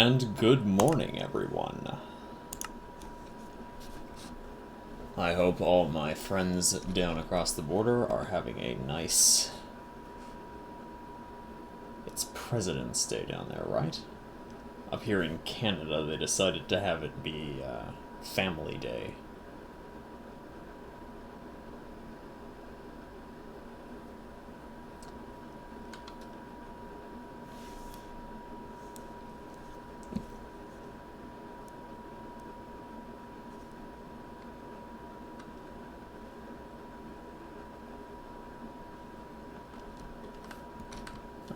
And good morning, everyone. I hope all my friends down across the border are having a nice... It's President's Day down there, right? Up here in Canada, they decided to have it be Family Day.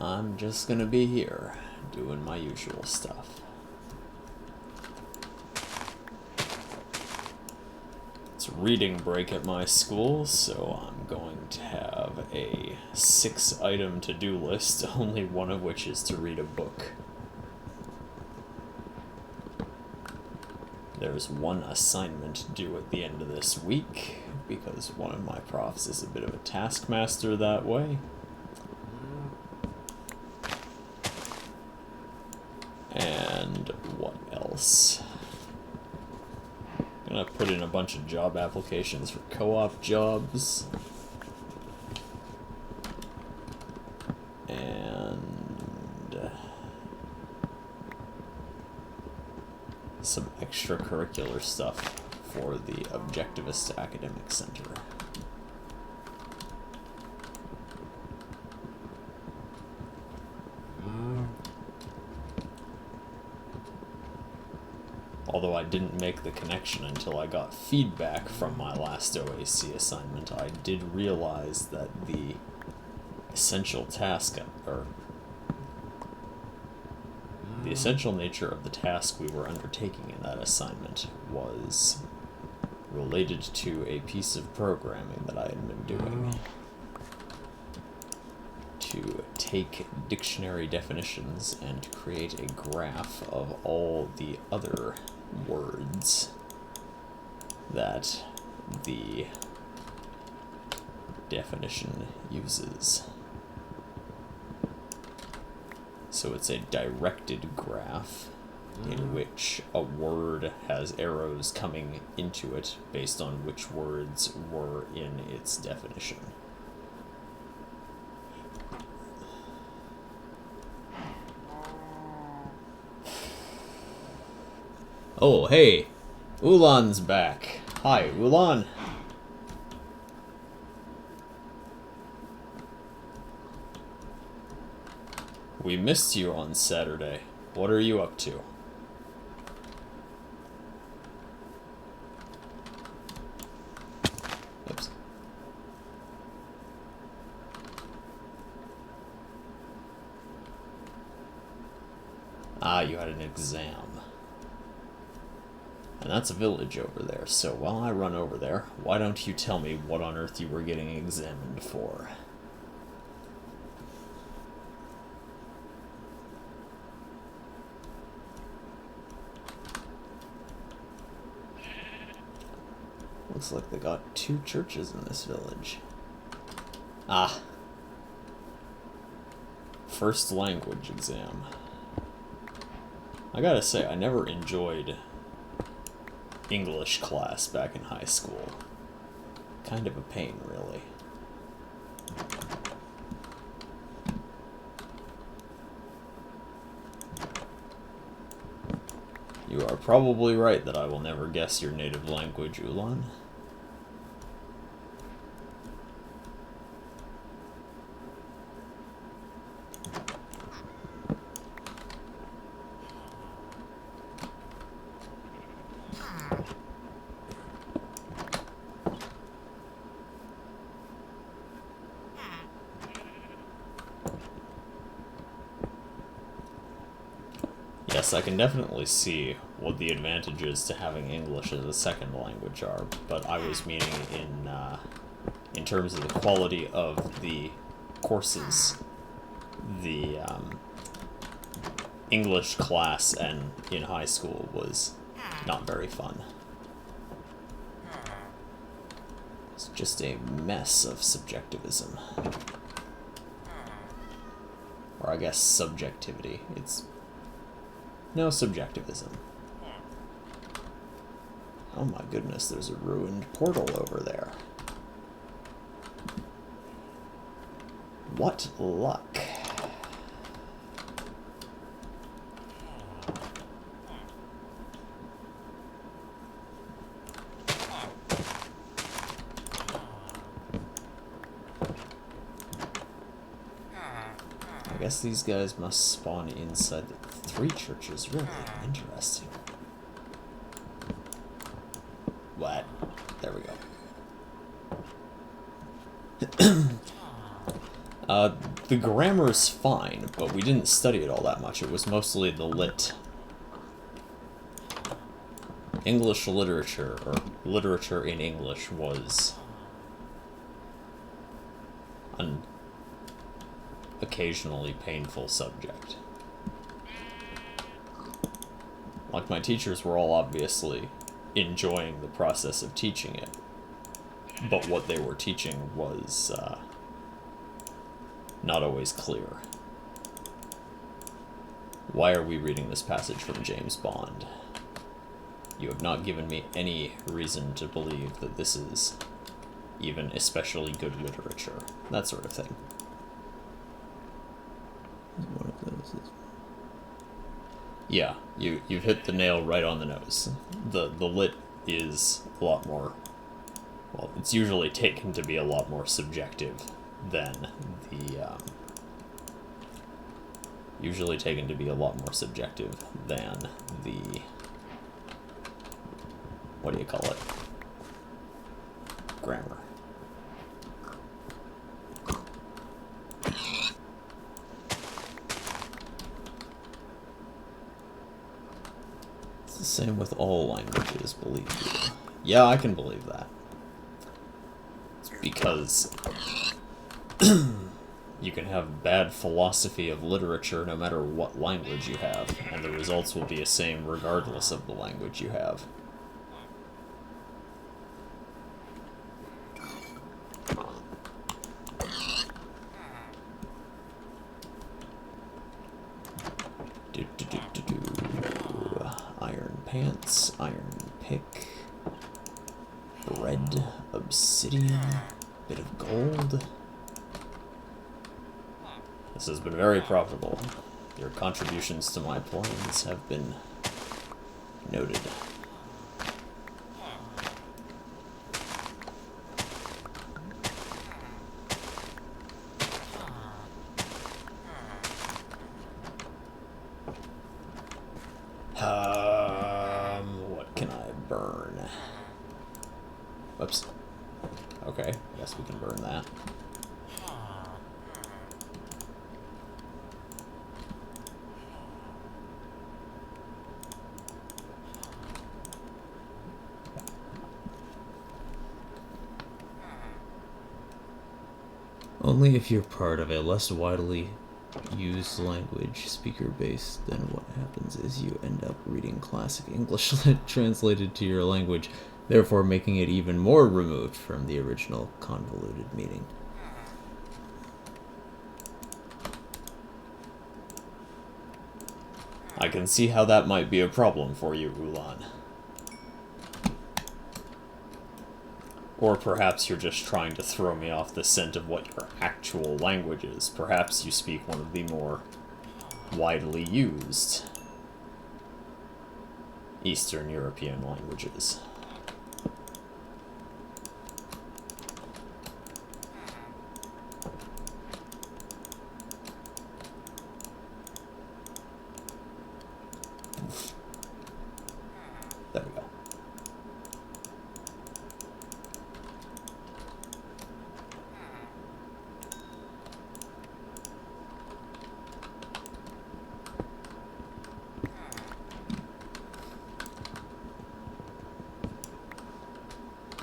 I'm just gonna be here, doing my usual stuff. It's reading break at my school, so I'm going to have a 6-item to-do list, only one of which is to read a book. There's one assignment due at the end of this week, because one of my profs is a bit of a taskmaster that way. And what else? I'm gonna put in a bunch of job applications for co-op jobs. And some extracurricular stuff for the Objectivist Academic Center. Although I didn't make the connection until I got feedback from my last OAC assignment, I did realize that the essential task, or the essential nature of the task we were undertaking in that assignment was related to a piece of programming that I had been doing to take dictionary definitions and create a graph of all the other words that the definition uses. So it's a directed graph in which a word has arrows coming into it based on which words were in its definition. Oh, hey! Ulan's back. Hi, Ulan. We missed you on Saturday. What are you up to? Oops. Ah, you had an exam. And that's a village over there, so while I run over there, why don't you tell me what on earth you were getting examined for? Looks like they got 2 churches in this village. Ah. First language exam. I gotta say, I never enjoyed English class back in high school. Kind of a pain, really. You are probably right that I will never guess your native language, Ulan. Yes, I can definitely see what the advantages to having English as a second language are, but I was meaning in terms of the quality of the courses. The English class and in high school was not very fun. It's just a mess of subjectivism. Or I guess subjectivity. It's No subjectivism. Oh my goodness, there's a ruined portal over there. What luck. I guess these guys must spawn inside the 3 churches. Really interesting. What? There we go. The grammar is fine, but we didn't study it all that much. It was mostly the lit. English literature, or literature in English, was an occasionally painful subject. Like, my teachers were all obviously enjoying the process of teaching it, but what they were teaching was not always clear. Why are we reading this passage from James Bond? You have not given me any reason to believe that this is even especially good literature. That sort of thing. One of those is... Yeah, you've hit the nail right on the nose. The lit is a lot more, well, it's usually taken to be a lot more subjective than the, usually taken to be a lot more subjective than the, what do you call it? Grammar. It's the same with all languages, believe you. Yeah, I can believe that. It's because you can have bad philosophy of literature no matter what language you have, and the results will be the same regardless of the language you have. Iron pants, iron pick, bread, obsidian, bit of gold. This has been very profitable. Your contributions to my plans have been noted. What can I burn? Whoops. Okay, I guess we can burn that. Only if you're part of a less widely used language speaker base, then what happens is you end up reading classic English translated to your language, therefore making it even more removed from the original convoluted meaning. I can see how that might be a problem for you, Ulan. Or perhaps you're just trying to throw me off the scent of what your actual language is. Perhaps you speak one of the more widely used Eastern European languages. There we go.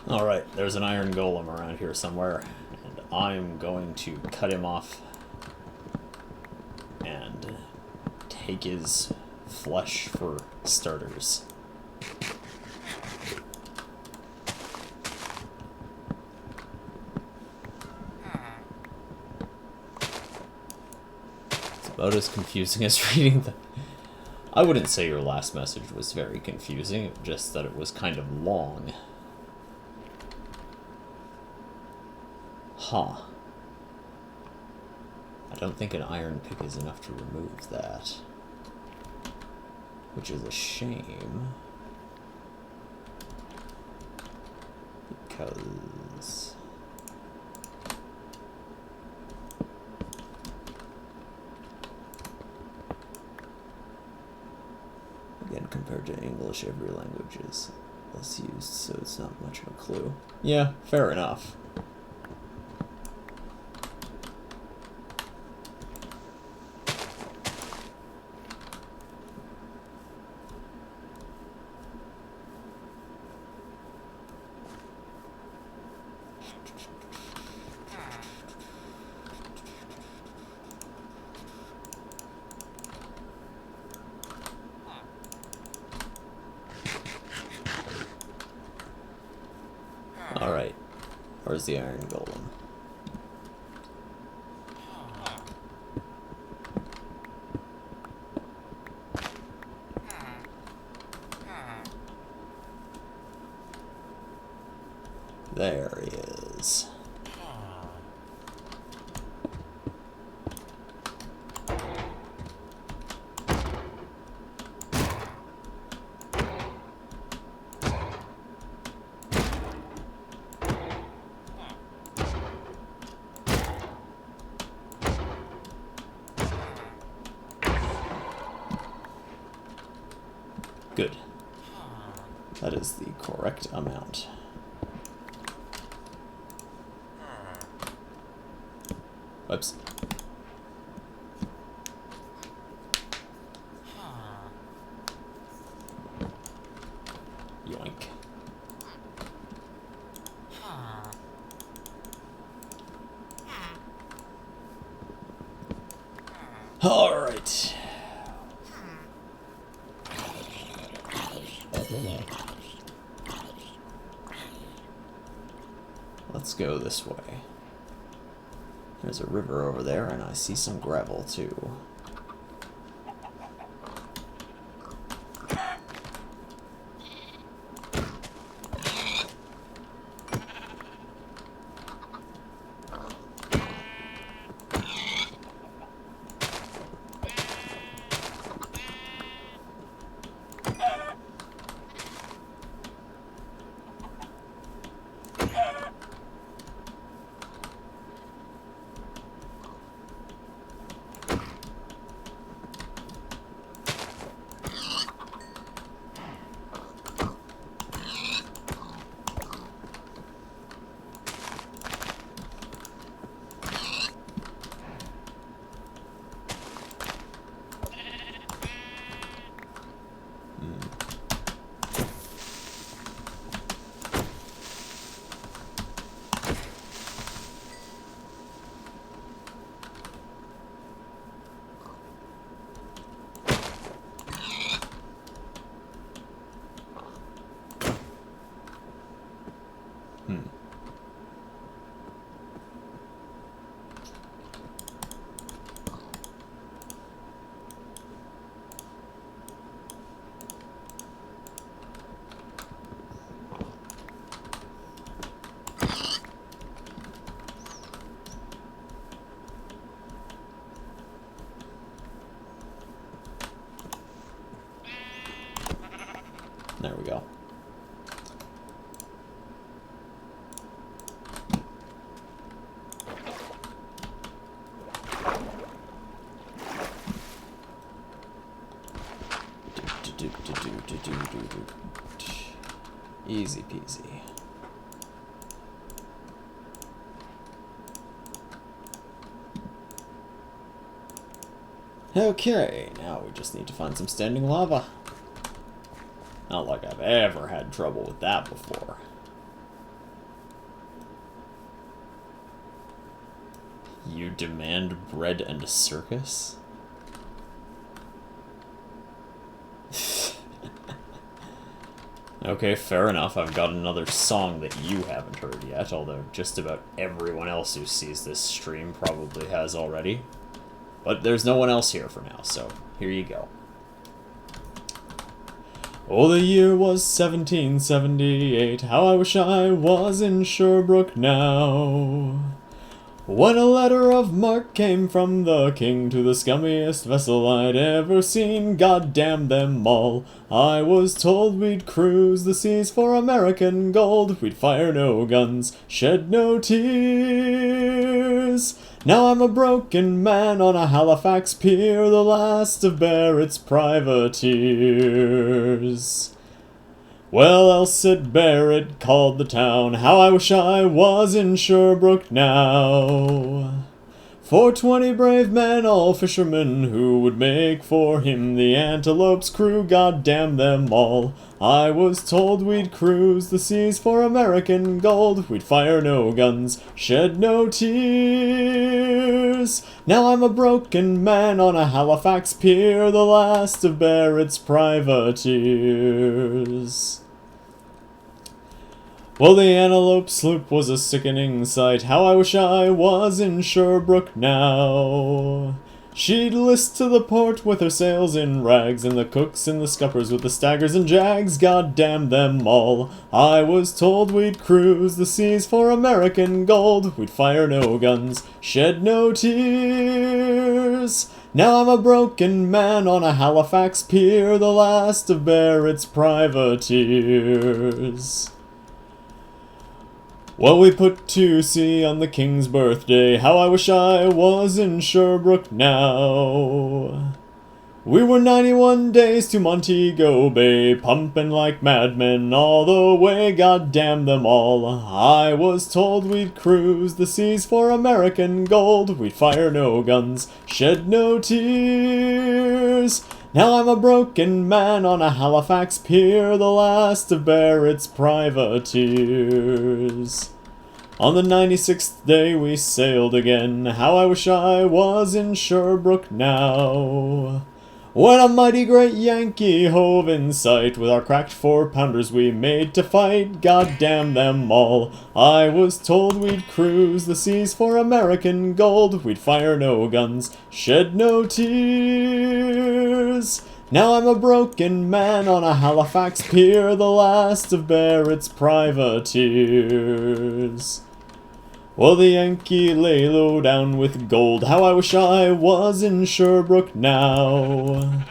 Alright, there's an iron golem around here somewhere, and I'm going to cut him off and take his flesh for starters. It's about as confusing as reading the... I wouldn't say your last message was very confusing, just that it was kind of long. Huh. I don't think an iron pick is enough to remove that. Which is a shame. Because... again, compared to English, every language is less used, so it's not much of a clue. Yeah, fair enough. Alright, where's the iron golem? There he is. Good. That is the correct amount. Whoops. Yoink. All right. Let's go this way. There's a river over there, and I see some gravel, too. There we go. Easy peasy. Okay, now we just need to find some standing lava. Not like I've ever had trouble with that before. You demand bread and a circus? Okay, fair enough. I've got another song that you haven't heard yet, although just about everyone else who sees this stream probably has already. But there's no one else here for now, so here you go. Oh, the year was 1778, how I wish I was in Sherbrooke now. When a letter of marque came from the king to the scummiest vessel I'd ever seen, God damn them all. I was told we'd cruise the seas for American gold, we'd fire no guns, shed no tears. Now I'm a broken man on a Halifax pier, the last of Barrett's privateers. Well, else at Barrett called the town, how I wish I was in Sherbrooke now. For 20 brave men, all fishermen, who would make for him the Antelope's crew, God damn them all. I was told we'd cruise the seas for American gold, we'd fire no guns, shed no tears. Now I'm a broken man on a Halifax pier, the last of Barrett's privateers. Well, the Antelope sloop was a sickening sight, how I wish I was in Sherbrooke now. She'd list to the port with her sails in rags, and the cooks and the scuppers with the staggers and jags, God damn them all. I was told we'd cruise the seas for American gold, we'd fire no guns, shed no tears. Now I'm a broken man on a Halifax pier, the last of Barrett's privateers. Well, we put to sea on the King's birthday, how I wish I was in Sherbrooke now. We were 91 days to Montego Bay, pumping like madmen all the way, God damn them all. I was told we'd cruise the seas for American gold, we'd fire no guns, shed no tears. Now I'm a broken man on a Halifax pier, the last of Barrett's privateers. On the 96th day we sailed again, how I wish I was in Sherbrooke now. When a mighty great Yankee hove in sight, with our cracked 4-pounders we made to fight, God damn them all. I was told we'd cruise the seas for American gold, we'd fire no guns, shed no tears. Now I'm a broken man on a Halifax pier, the last of Barrett's privateers. Well, the Yankee lay low down with gold, how I wish I was in Sherbrooke now.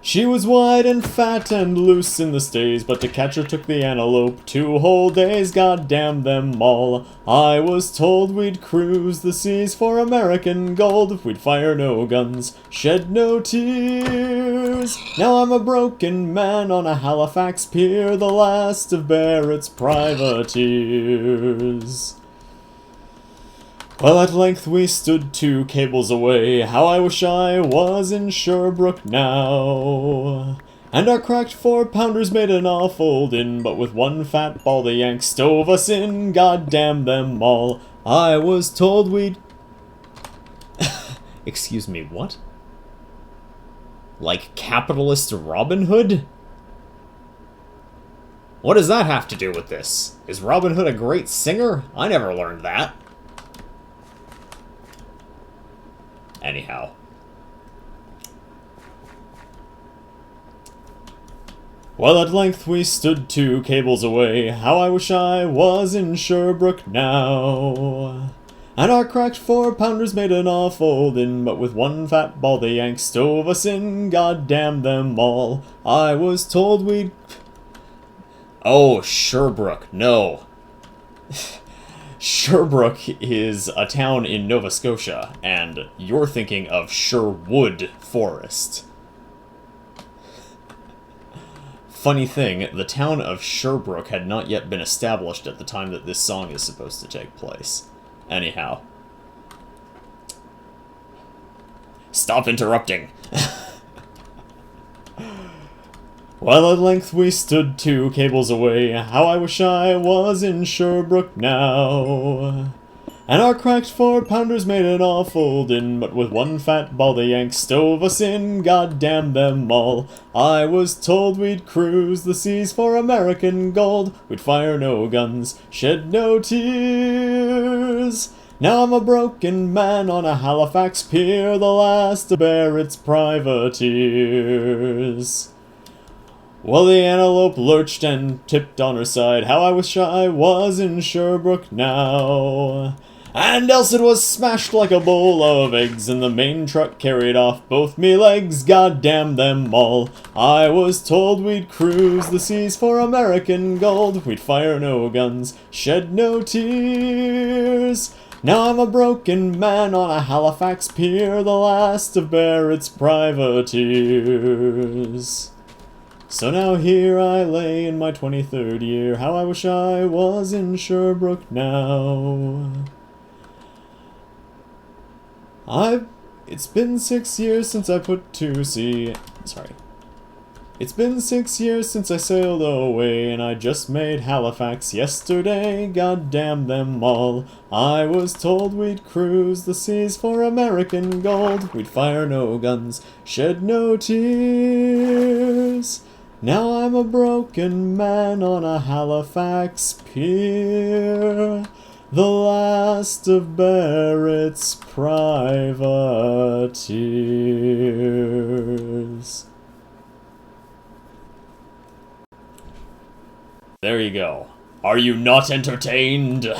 She was wide and fat and loose in the stays, but to catch her took the Antelope 2 whole days, God damn them all. I was told we'd cruise the seas for American gold, we'd fire no guns, shed no tears. Now I'm a broken man on a Halifax pier, the last of Barrett's privateers. Well, at length we stood 2 cables away, how I wish I was in Sherbrooke now. And our cracked 4-pounders made an awful din, but with one fat ball the Yanks stove us in, God damn them all. I was told we'd... Excuse me, what? Like capitalist Robin Hood? What does that have to do with this? Is Robin Hood a great singer? I never learned that. Anyhow. Well, at length we stood 2 cables away, how I wish I was in Sherbrooke now. And our cracked 4-pounders made an awful din, but with one fat ball the Yanks stove us in, God damn them all. I was told we'd... Oh, Sherbrooke, no. Sherbrooke is a town in Nova Scotia, and you're thinking of Sherwood Forest. Funny thing, the town of Sherbrooke had not yet been established at the time that this song is supposed to take place. Anyhow. Stop interrupting! Well, at length we stood 2 cables away, how I wish I was in Sherbrooke now. And our cracked 4-pounders made an awful din, but with one fat ball the Yanks stove us in, God damn them all. I was told we'd cruise the seas for American gold, we'd fire no guns, shed no tears. Now I'm a broken man on a Halifax pier, the last of Barrett's privateers. Well, the antelope lurched and tipped on her side. How I wish I was in Sherbrooke now. And else it was smashed like a bowl of eggs, and the main truck carried off both me legs. God damn them all. I was told we'd cruise the seas for American gold. We'd fire no guns, shed no tears. Now I'm a broken man on a Halifax pier, the last of Barrett's privateers. So now here I lay in my 23rd year. How I wish I was in Sherbrooke now. It's been 6 years since I put to sea. Sorry. It's been 6 years since I sailed away, and I just made Halifax yesterday. God damn them all. I was told we'd cruise the seas for American gold. We'd fire no guns, shed no tears. Now I'm a broken man on a Halifax pier, the last of Barrett's privateers. There you go. Are you not entertained?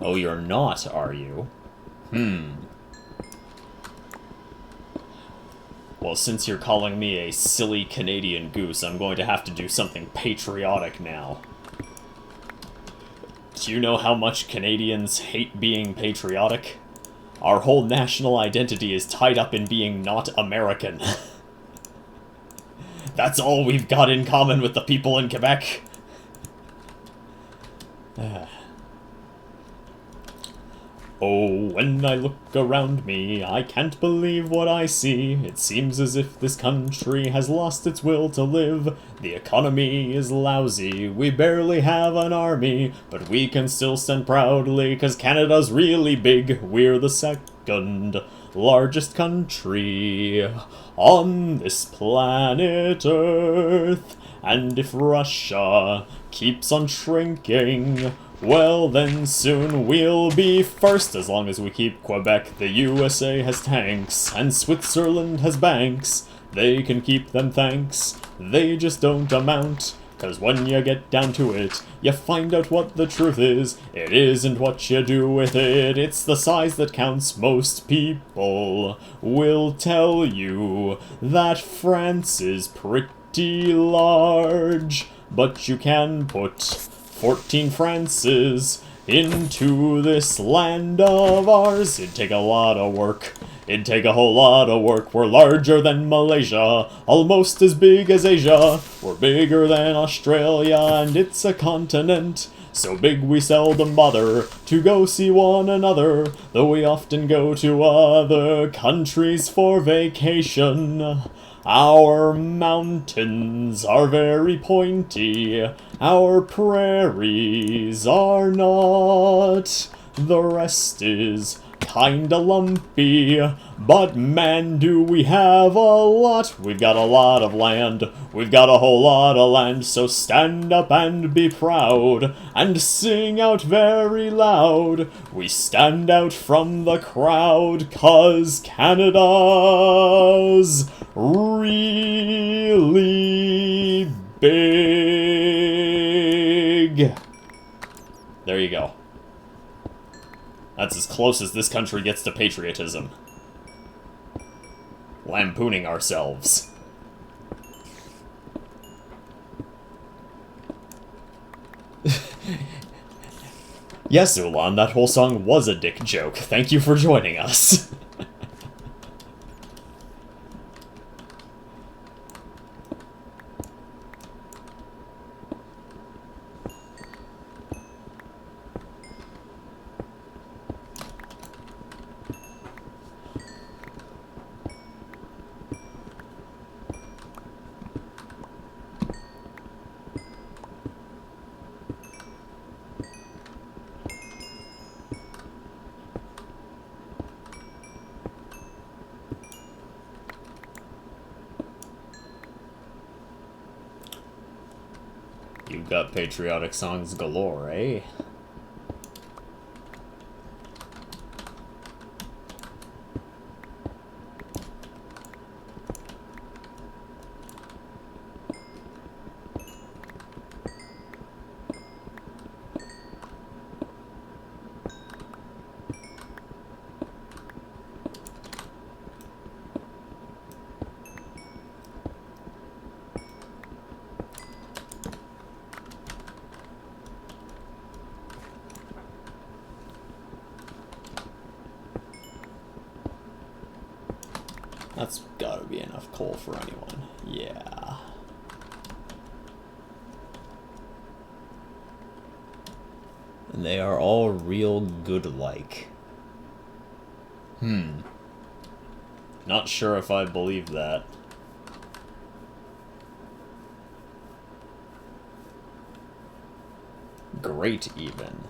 Oh, you're not, are you? Well, since you're calling me a silly Canadian goose, I'm going to have to do something patriotic now. Do you know how much Canadians hate being patriotic? Our whole national identity is tied up in being not American. That's all we've got in common with the people in Quebec. Oh, when I look around me, I can't believe what I see. It seems as if this country has lost its will to live. The economy is lousy, we barely have an army, but we can still stand proudly, 'cause Canada's really big. We're the second largest country on this planet Earth. And if Russia keeps on shrinking, well then soon we'll be first. As long as we keep Quebec, the USA has tanks, and Switzerland has banks. They can keep them, thanks. They just don't amount, 'cause when you get down to it, you find out what the truth is. It isn't what you do with it, it's the size that counts. Most people will tell you that France is pretty large, but you can put 14 Frances into this land of ours. It'd take a lot of work. It'd take a whole lot of work. We're larger than Malaysia, almost as big as Asia. We're bigger than Australia, and it's a continent so big we seldom bother to go see one another, though we often go to other countries for vacation. Our mountains are very pointy, our prairies are not. The rest is kinda lumpy, but man, do we have a lot. We've got a lot of land, we've got a whole lot of land, so stand up and be proud, and sing out very loud. We stand out from the crowd, 'cause Canada's really big. There you go. That's as close as this country gets to patriotism. Lampooning ourselves. Yes, Ulan, that whole song was a dick joke. Thank you for joining us. got patriotic songs galore, eh? That's gotta be enough coal for anyone. Yeah. And they are all real good-like. Not sure if I believe that. Great, even.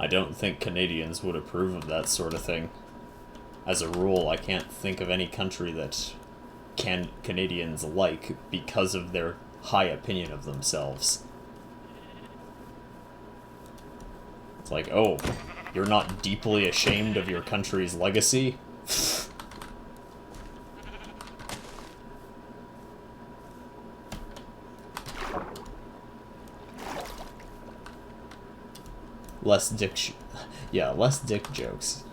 I don't think Canadians would approve of that sort of thing. As a rule, I can't think of any country that Canadians like because of their high opinion of themselves. It's like, oh, you're not deeply ashamed of your country's legacy? Less dick jokes.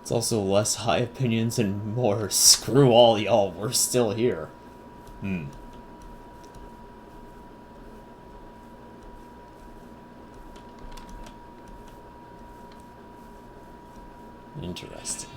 It's also less high opinions and more screw all y'all, we're still here. Interesting.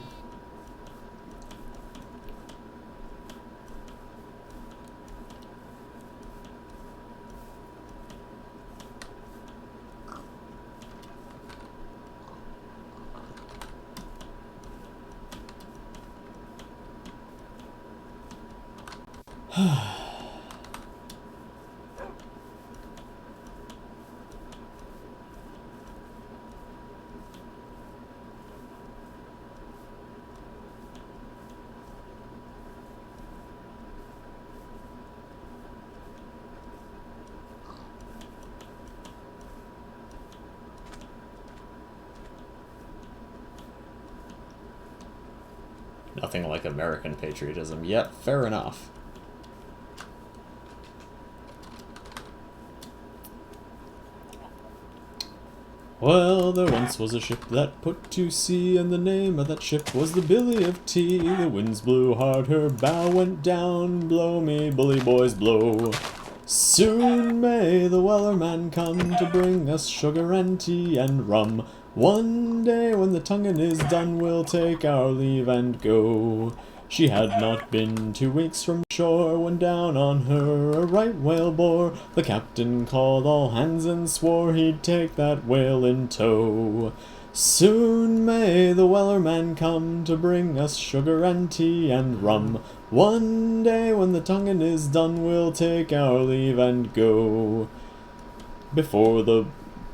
Nothing like American patriotism. Yep, fair enough. Well, there once was a ship that put to sea, and the name of that ship was the Billy of Tea. The winds blew hard, her bow went down. Blow me, bully boys, blow. Soon may the Wellerman come to bring us sugar and tea and rum. One day when the tonguing is done, we'll take our leave and go. She had not been 2 weeks from shore when down on her a right whale bore. The captain called all hands and swore he'd take that whale in tow. Soon may the Wellerman come to bring us sugar and tea and rum. One day when the tonguing is done, we'll take our leave and go. Before the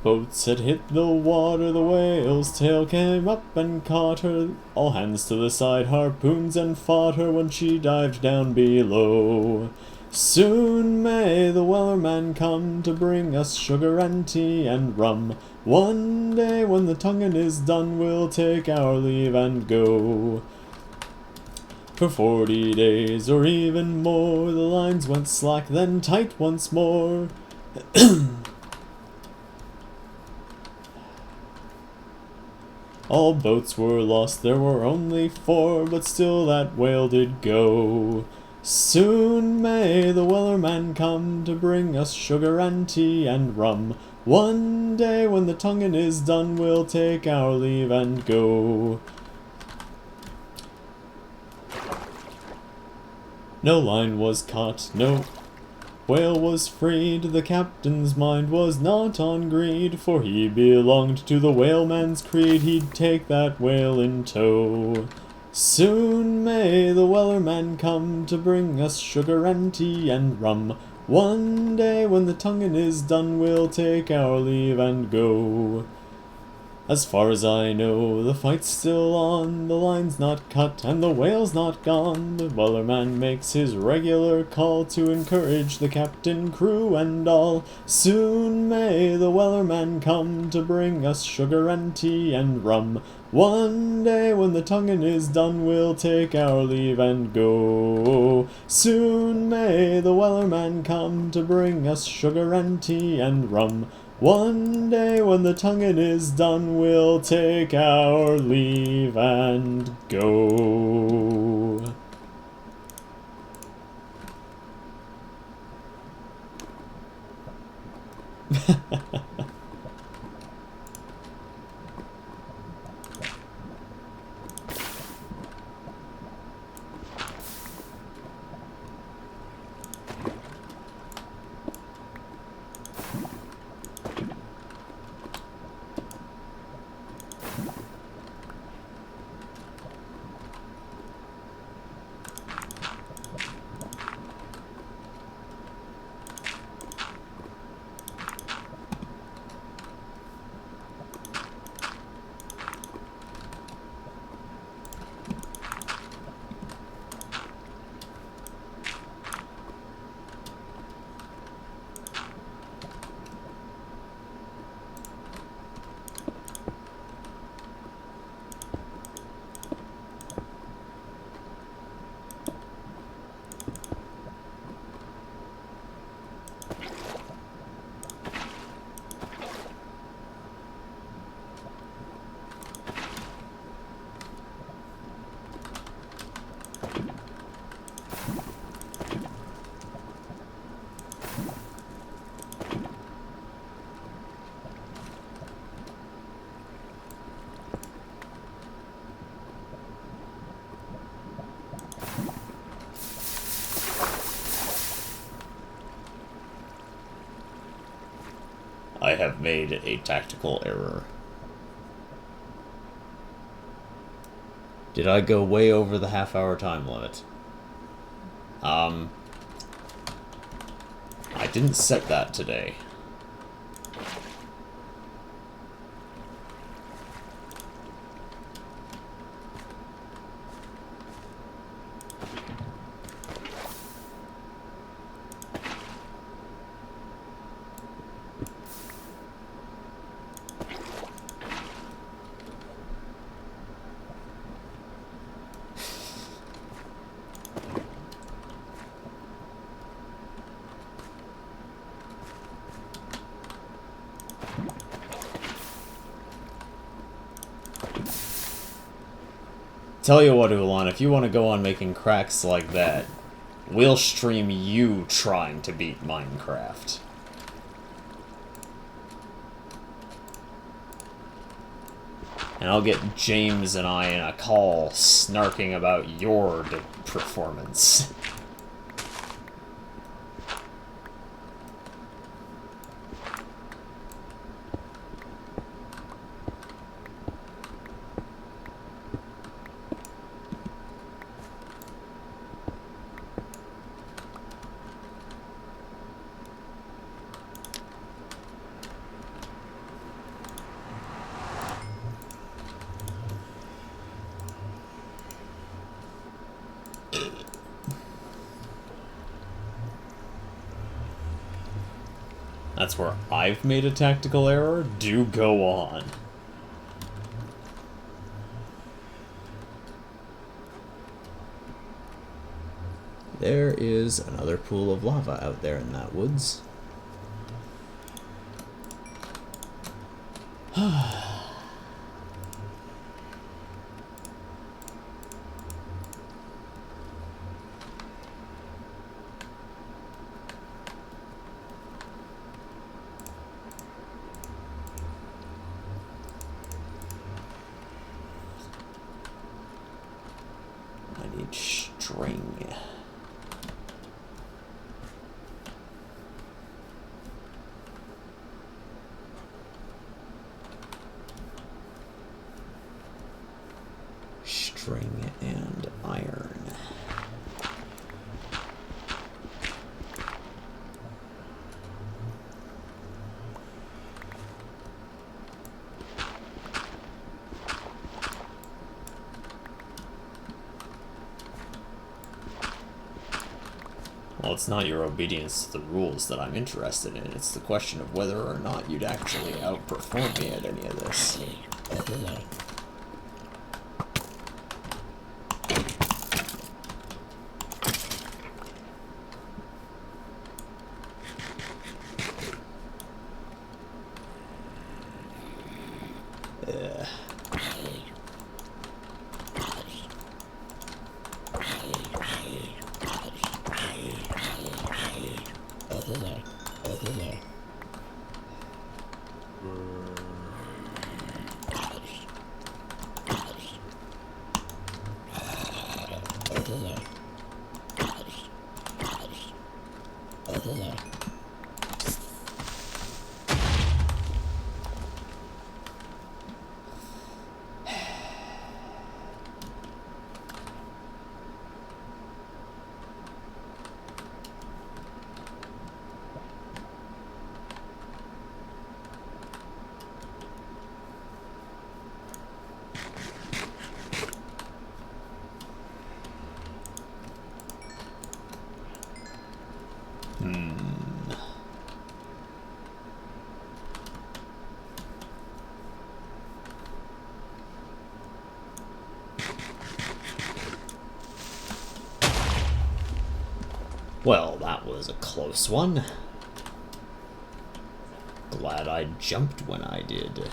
boats had hit the water, the whale's tail came up and caught her. All hands to the side, harpoons and fought her when she dived down below. Soon may the Wellerman come to bring us sugar and tea and rum. One day when the tonguing is done, we'll take our leave and go. For 40 days or even more, the lines went slack, then tight once more. All boats were lost, there were only 4, but still that whale did go. Soon may the Wellerman come to bring us sugar and tea and rum. One day when the tonguing is done, we'll take our leave and go. No line was caught, no whale was freed. The captain's mind was not on greed, for he belonged to the whaleman's creed. He'd take that whale in tow. Soon may the Wellerman come to bring us sugar and tea and rum. One day when the tonguing is done, we'll take our leave and go. As far as I know, the fight's still on, the line's not cut, and the whale's not gone. The Wellerman makes his regular call to encourage the captain, crew, and all. Soon may the Wellerman come to bring us sugar and tea and rum. One day when the tonguing is done, we'll take our leave and go. Soon may the Wellerman come to bring us sugar and tea and rum. One day when the tonguing is done, we'll take our leave and go. I have made a tactical error. Did I go way over the half-hour time limit? I didn't set that today. Tell you what, Ulan, if you want to go on making cracks like that, we'll stream you trying to beat Minecraft. And I'll get James and I in a call snarking about your performance. That's where I've made a tactical error? Do go on. There is another pool of lava out there in that woods. String. String and iron. Well, it's not your obedience to the rules that I'm interested in. It's the question of whether or not you'd actually outperform me at any of this. Well, that was a close one. Glad I jumped when I did.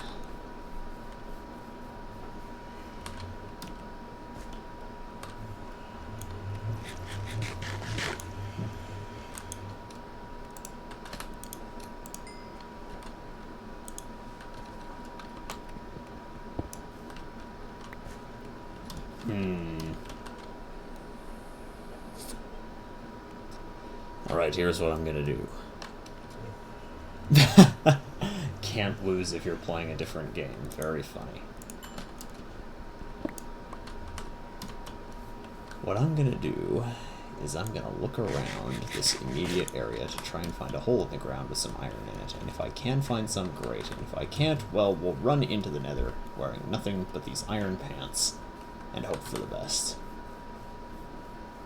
Alright, here's what I'm gonna do. Can't lose if you're playing a different game. Very funny. What I'm gonna do is I'm gonna look around this immediate area to try and find a hole in the ground with some iron in it. And if I can find some, great. And if I can't, well, we'll run into the nether wearing nothing but these iron pants and hope for the best.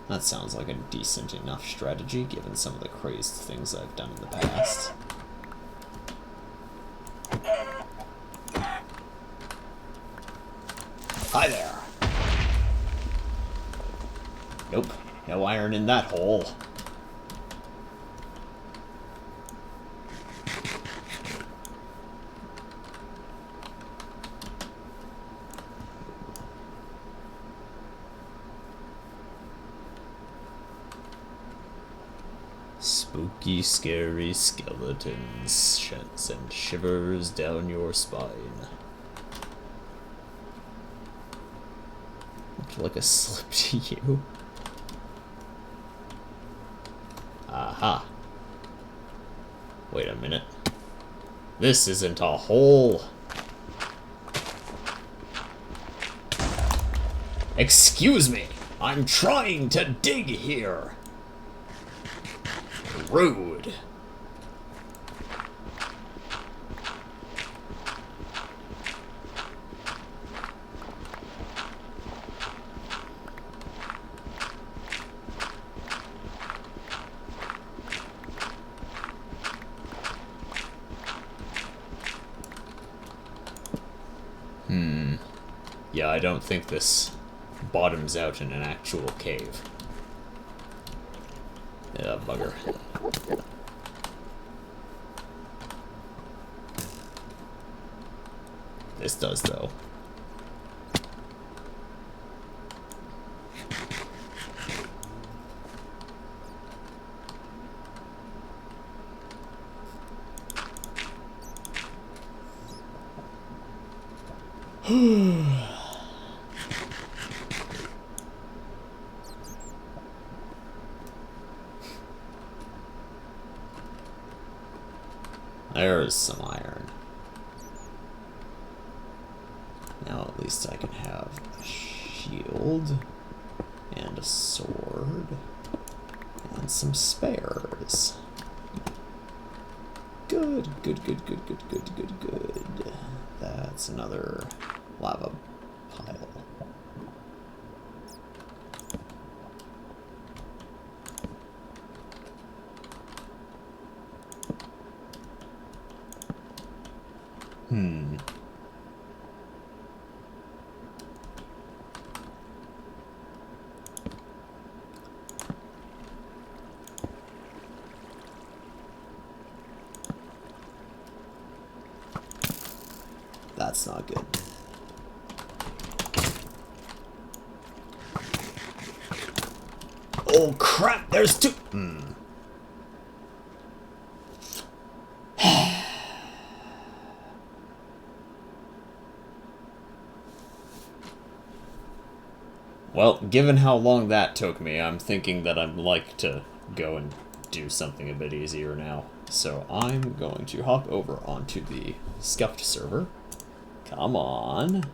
That sounds like a decent enough strategy, given some of the crazed things I've done in the past. Hi there! Nope, no iron in that hole. Spooky, scary skeletons send shivers down your spine. Would you like a slip to you? Aha. Wait a minute. This isn't a hole. Excuse me, I'm trying to dig here. Rude. Yeah, I don't think this bottoms out in an actual cave. Yeah, bugger. This does, though. There's some iron. Now at least I can have a shield and a sword and some spares. Good, good, good, good, good, good, good, good. That's another lava pile. That's not good. Oh crap, there's two! Well, given how long that took me, I'm thinking that I'd like to go and do something a bit easier now. So I'm going to hop over onto the Scuffed server. Come on.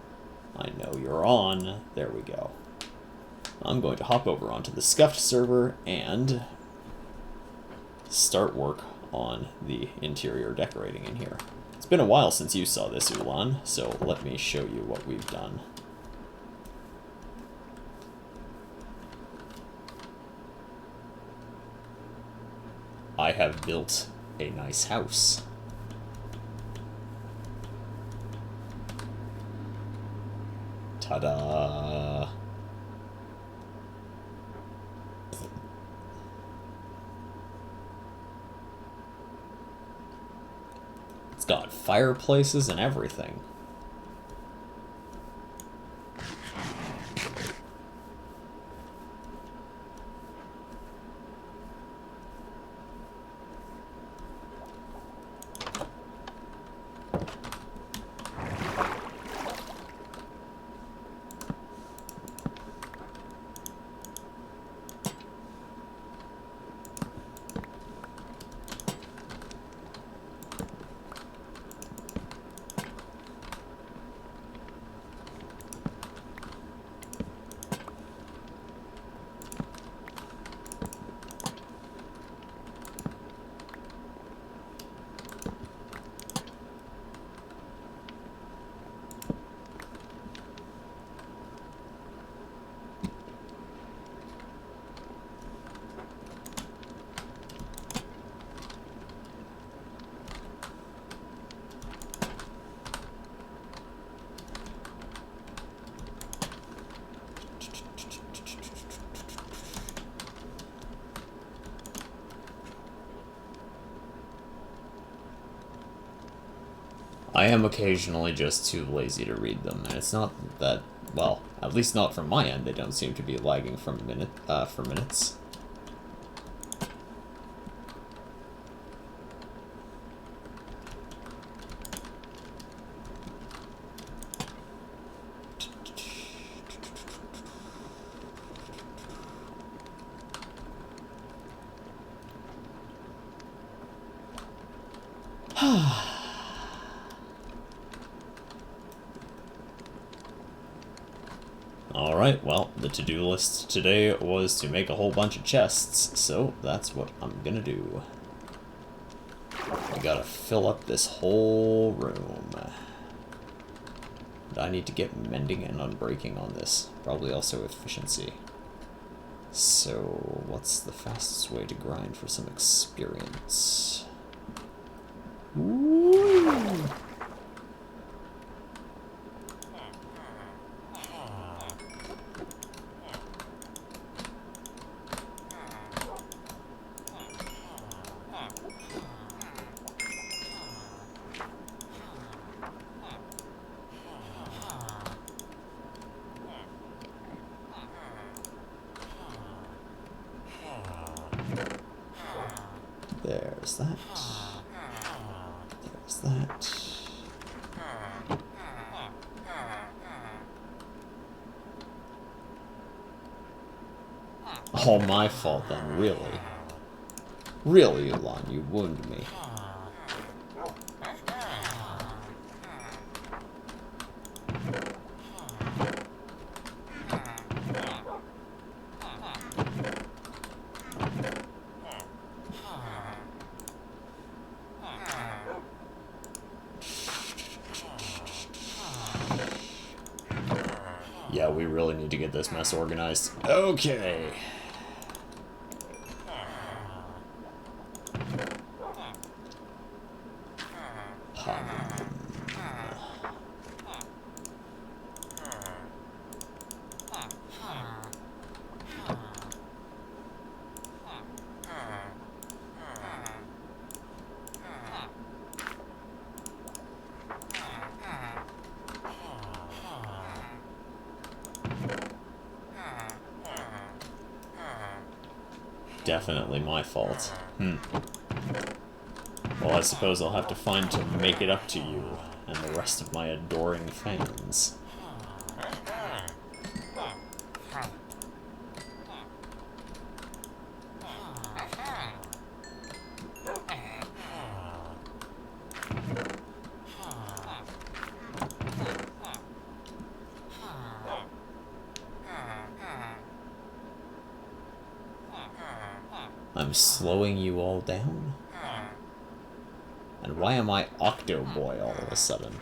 I know you're on. There we go. I'm going to hop over onto the Scuffed server and start work on the interior decorating in here. It's been a while since you saw this, Ulan, so let me show you what we've done. I have built a nice house. Ta-da! It's got fireplaces and everything. I am occasionally just too lazy to read them, and it's not that, well, at least not from my end, they don't seem to be lagging for minutes. Alright, well, the to-do list today was to make a whole bunch of chests, so that's what I'm gonna do. I gotta fill up this whole room. I need to get mending and unbreaking on this. Probably also efficiency. So, what's the fastest way to grind for some experience? Woo! There's that. There's that. All my fault then, really. Really, Ulan, you wound me. Yeah, we really need to get this mess organized. Okay. Definitely my fault. Well, I suppose I'll have to find to make it up to you and the rest of my adoring fans. I'm slowing you all down? And why am I Octo Boy all of a sudden?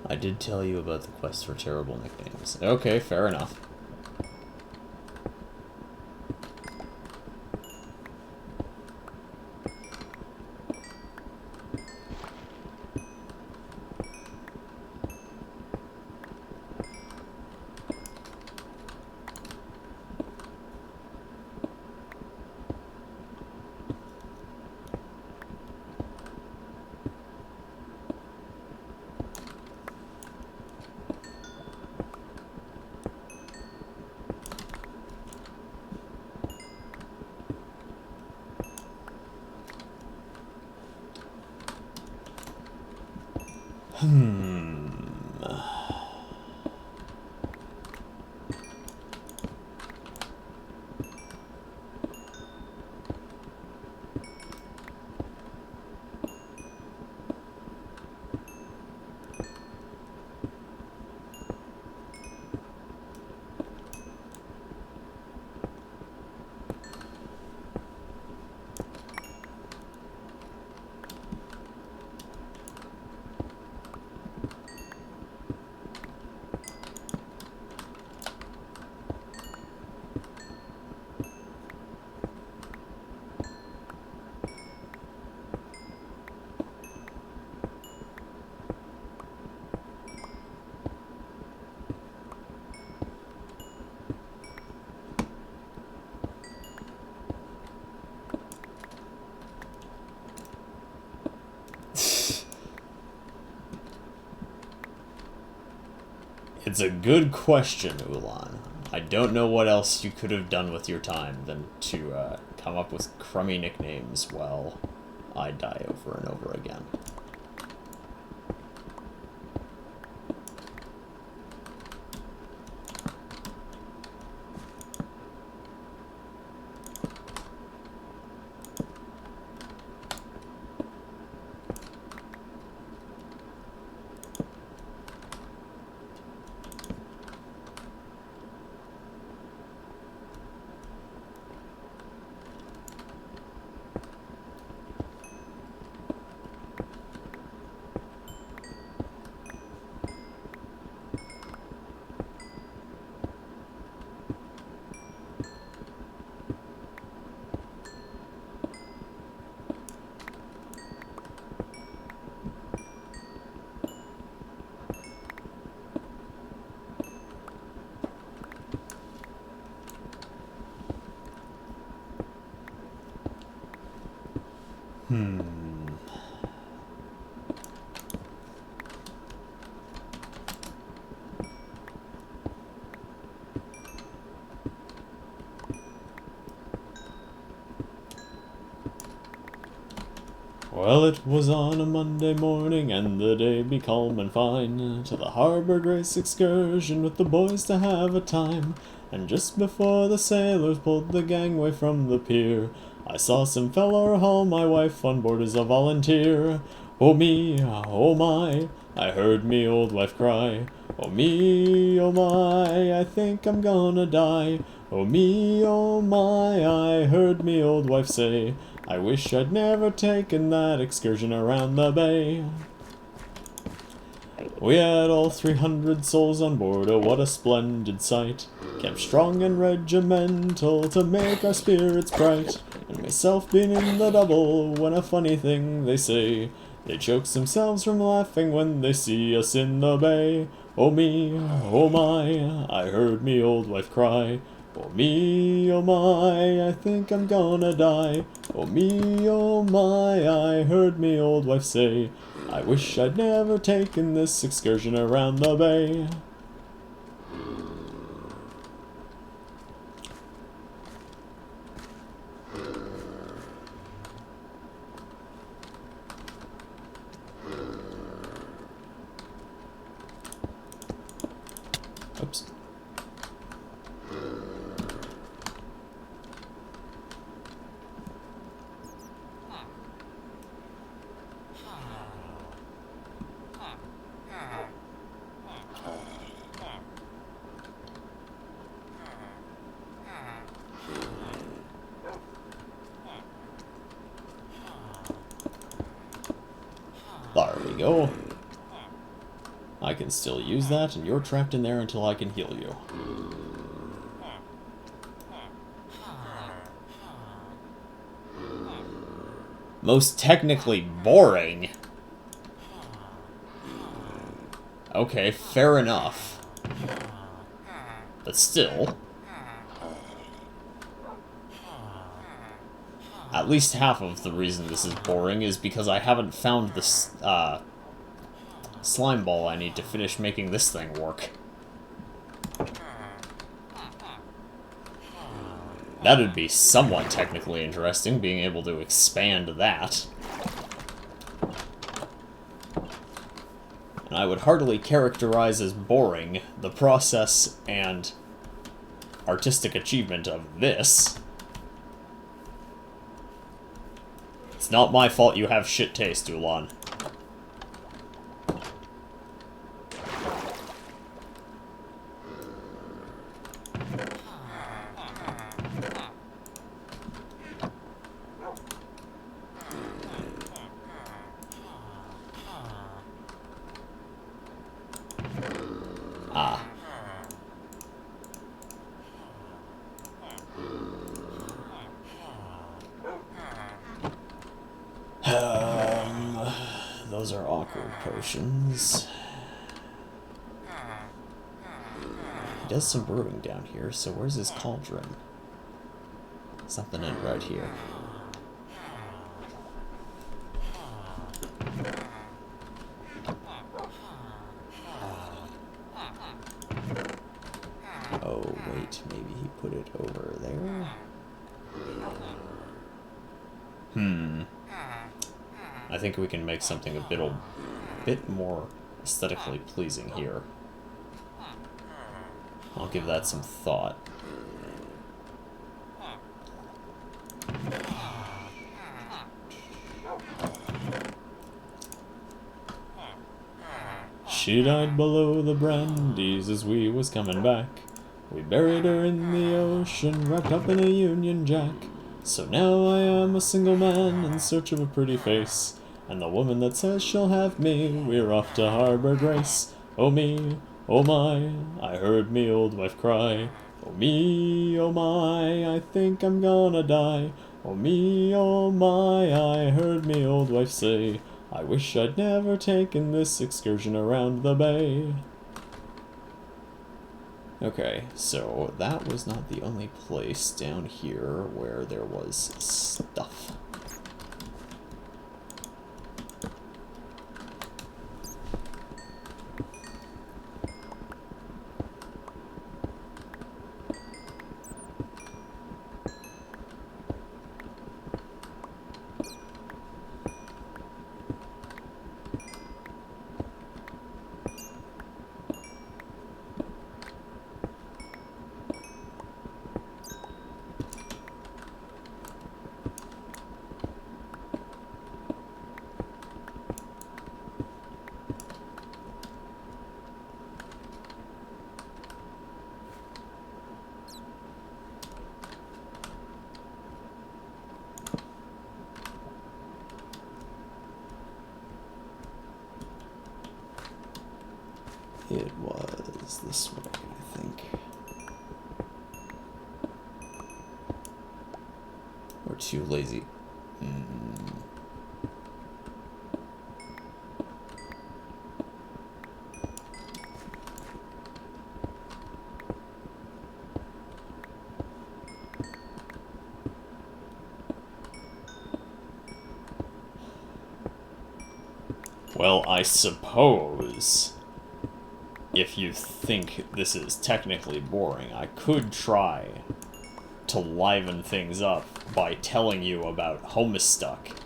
I did tell you about the quest for terrible nicknames. Okay, fair enough. It's a good question, Ulan. I don't know what else you could have done with your time than to come up with crummy nicknames while I die over and over again. Well, it was on a Monday morning, and the day be calm and fine, to the Harbor Grace excursion with the boys to have a time. And just before the sailors pulled the gangway from the pier, I saw some feller haul my wife on board as a volunteer. Oh me, oh my, I heard me old wife cry. Oh me, oh my, I think I'm gonna die. Oh me, oh my, I heard me old wife say, I wish I'd never taken that excursion around the bay. We had all 300 souls on board, oh what a splendid sight. Kept strong and regimental to make our spirits bright. And myself being in the double, when a funny thing they say, they chokes themselves from laughing when they see us in the bay. Oh me, oh my, I heard me old wife cry. Oh me, oh my, I think I'm gonna die. Oh me, oh my, I heard me old wife say, I wish I'd never taken this excursion around the bay. Oops. There we go. I can still use that, and you're trapped in there until I can heal you. Most technically boring. Okay, fair enough. But still. At least half of the reason this is boring is because I haven't found the slime ball I need to finish making this thing work. That'd be somewhat technically interesting, being able to expand that. And I would hardly characterize as boring the process and artistic achievement of this. It's not my fault you have shit taste, Ulan. Ah. Those are awkward potions. He does some brewing down here, so where's his cauldron? Something in right here. Oh, wait, maybe he put it over there? I think we can make something a bit more aesthetically pleasing here. I'll give that some thought. She died below the Brandies as we was coming back. We buried her in the ocean, wrapped up in a Union Jack. So now I am a single man in search of a pretty face, and the woman that says she'll have me, we're off to Harbor Grace. Oh me, oh my, I heard me old wife cry. Oh me, oh my, I think I'm gonna die. Oh me, oh my, I heard me old wife say, I wish I'd never taken this excursion around the bay. Okay, so that was not the only place down here where there was stuff. this way, I think. We're too lazy. Well, I suppose if you think this is technically boring, I could try to liven things up by telling you about Homestuck.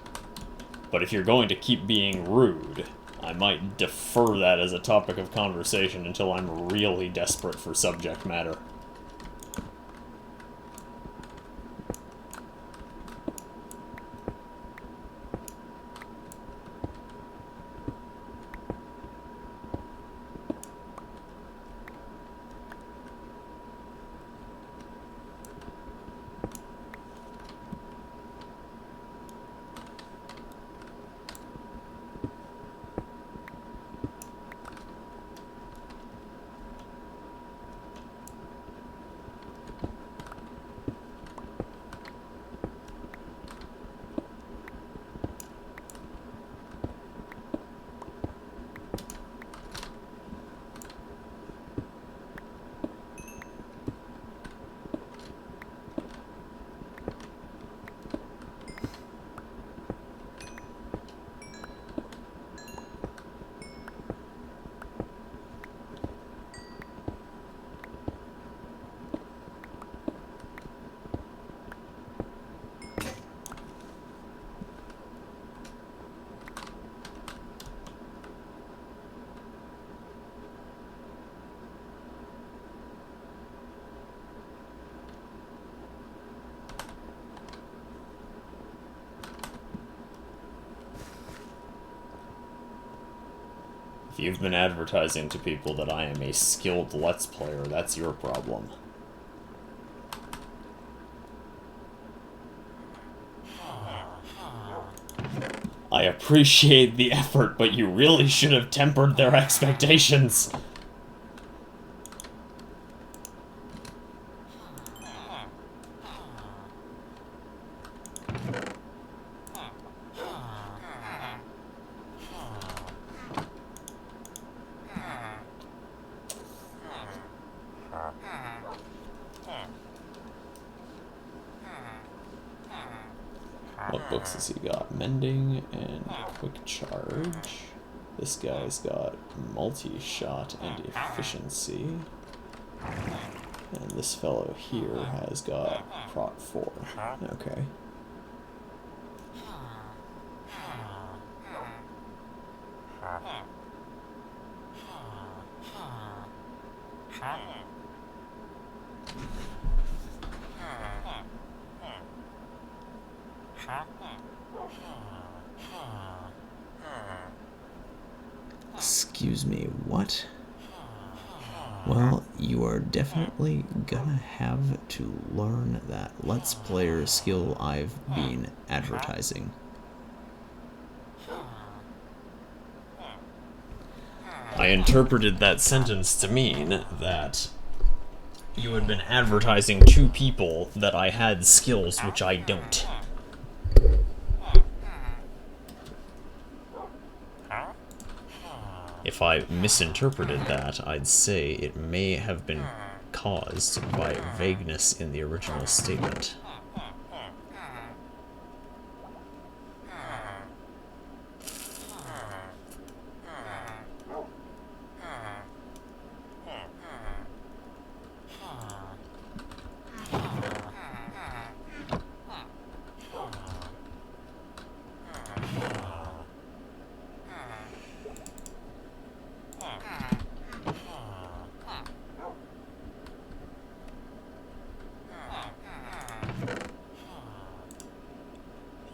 But if you're going to keep being rude, I might defer that as a topic of conversation until I'm really desperate for subject matter. If you've been advertising to people that I am a skilled Let's Player, that's your problem. I appreciate the effort, but you really should have tempered their expectations. What books has he got? Mending and Quick Charge. This guy's got Multi-Shot and Efficiency. And this fellow here has got Prot 4. Okay. Excuse me, what? Well, you are definitely gonna have to learn that Let's Player skill I've been advertising. I interpreted that sentence to mean that you had been advertising to people that I had skills which I don't. If I misinterpreted that, I'd say it may have been caused by vagueness in the original statement.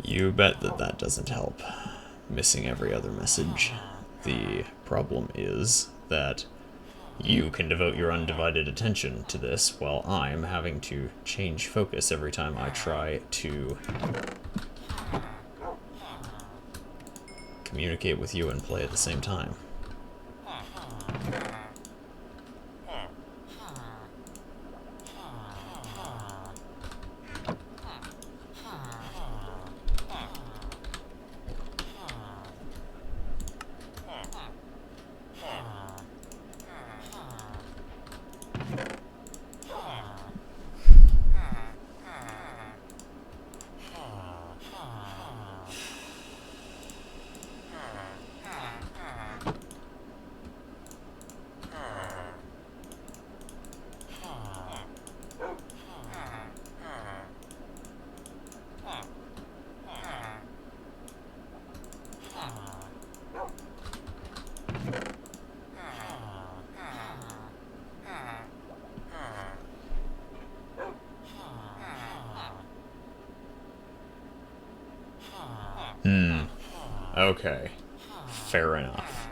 You bet that that doesn't help. Missing every other message. The problem is that you can devote your undivided attention to this while I'm having to change focus every time I try to communicate with you and play at the same time. Okay. Fair enough.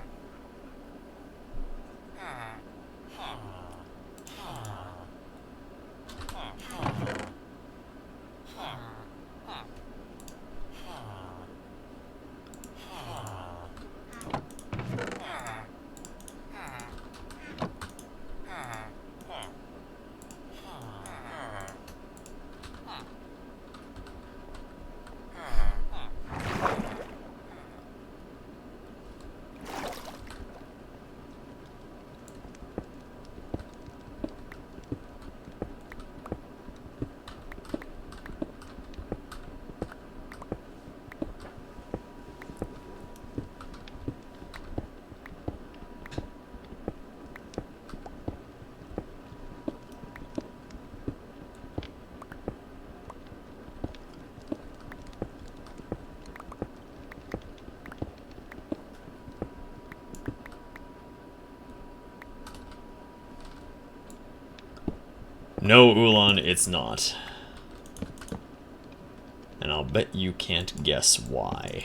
No, Ulan, it's not. And I'll bet you can't guess why.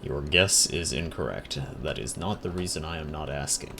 Your guess is incorrect. That is not the reason I am not asking.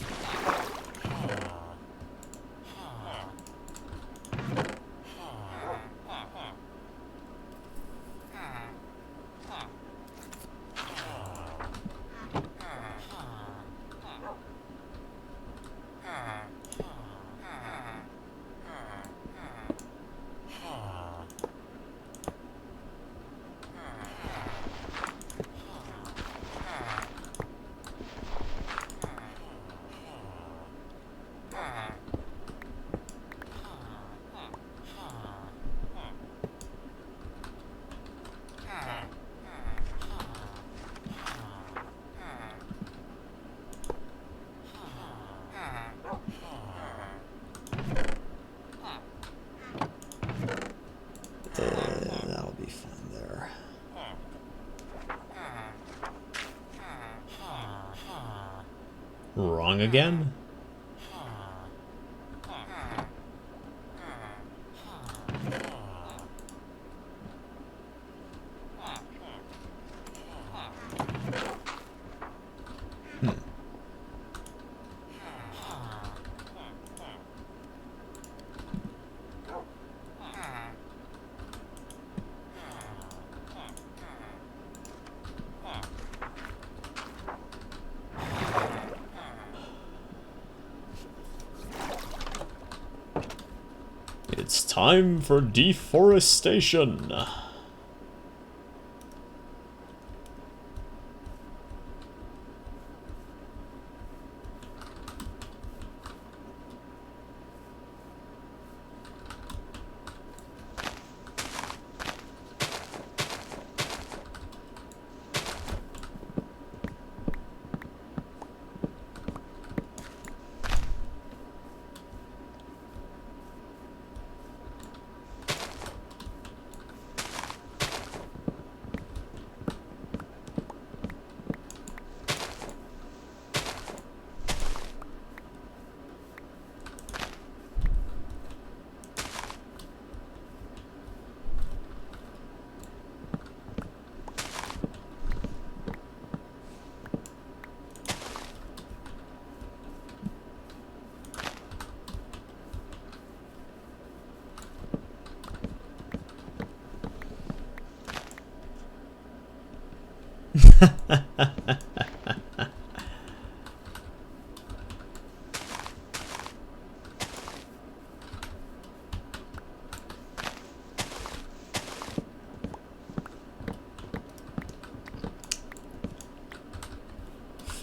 That'll be fun there. Wrong again? It's time for deforestation.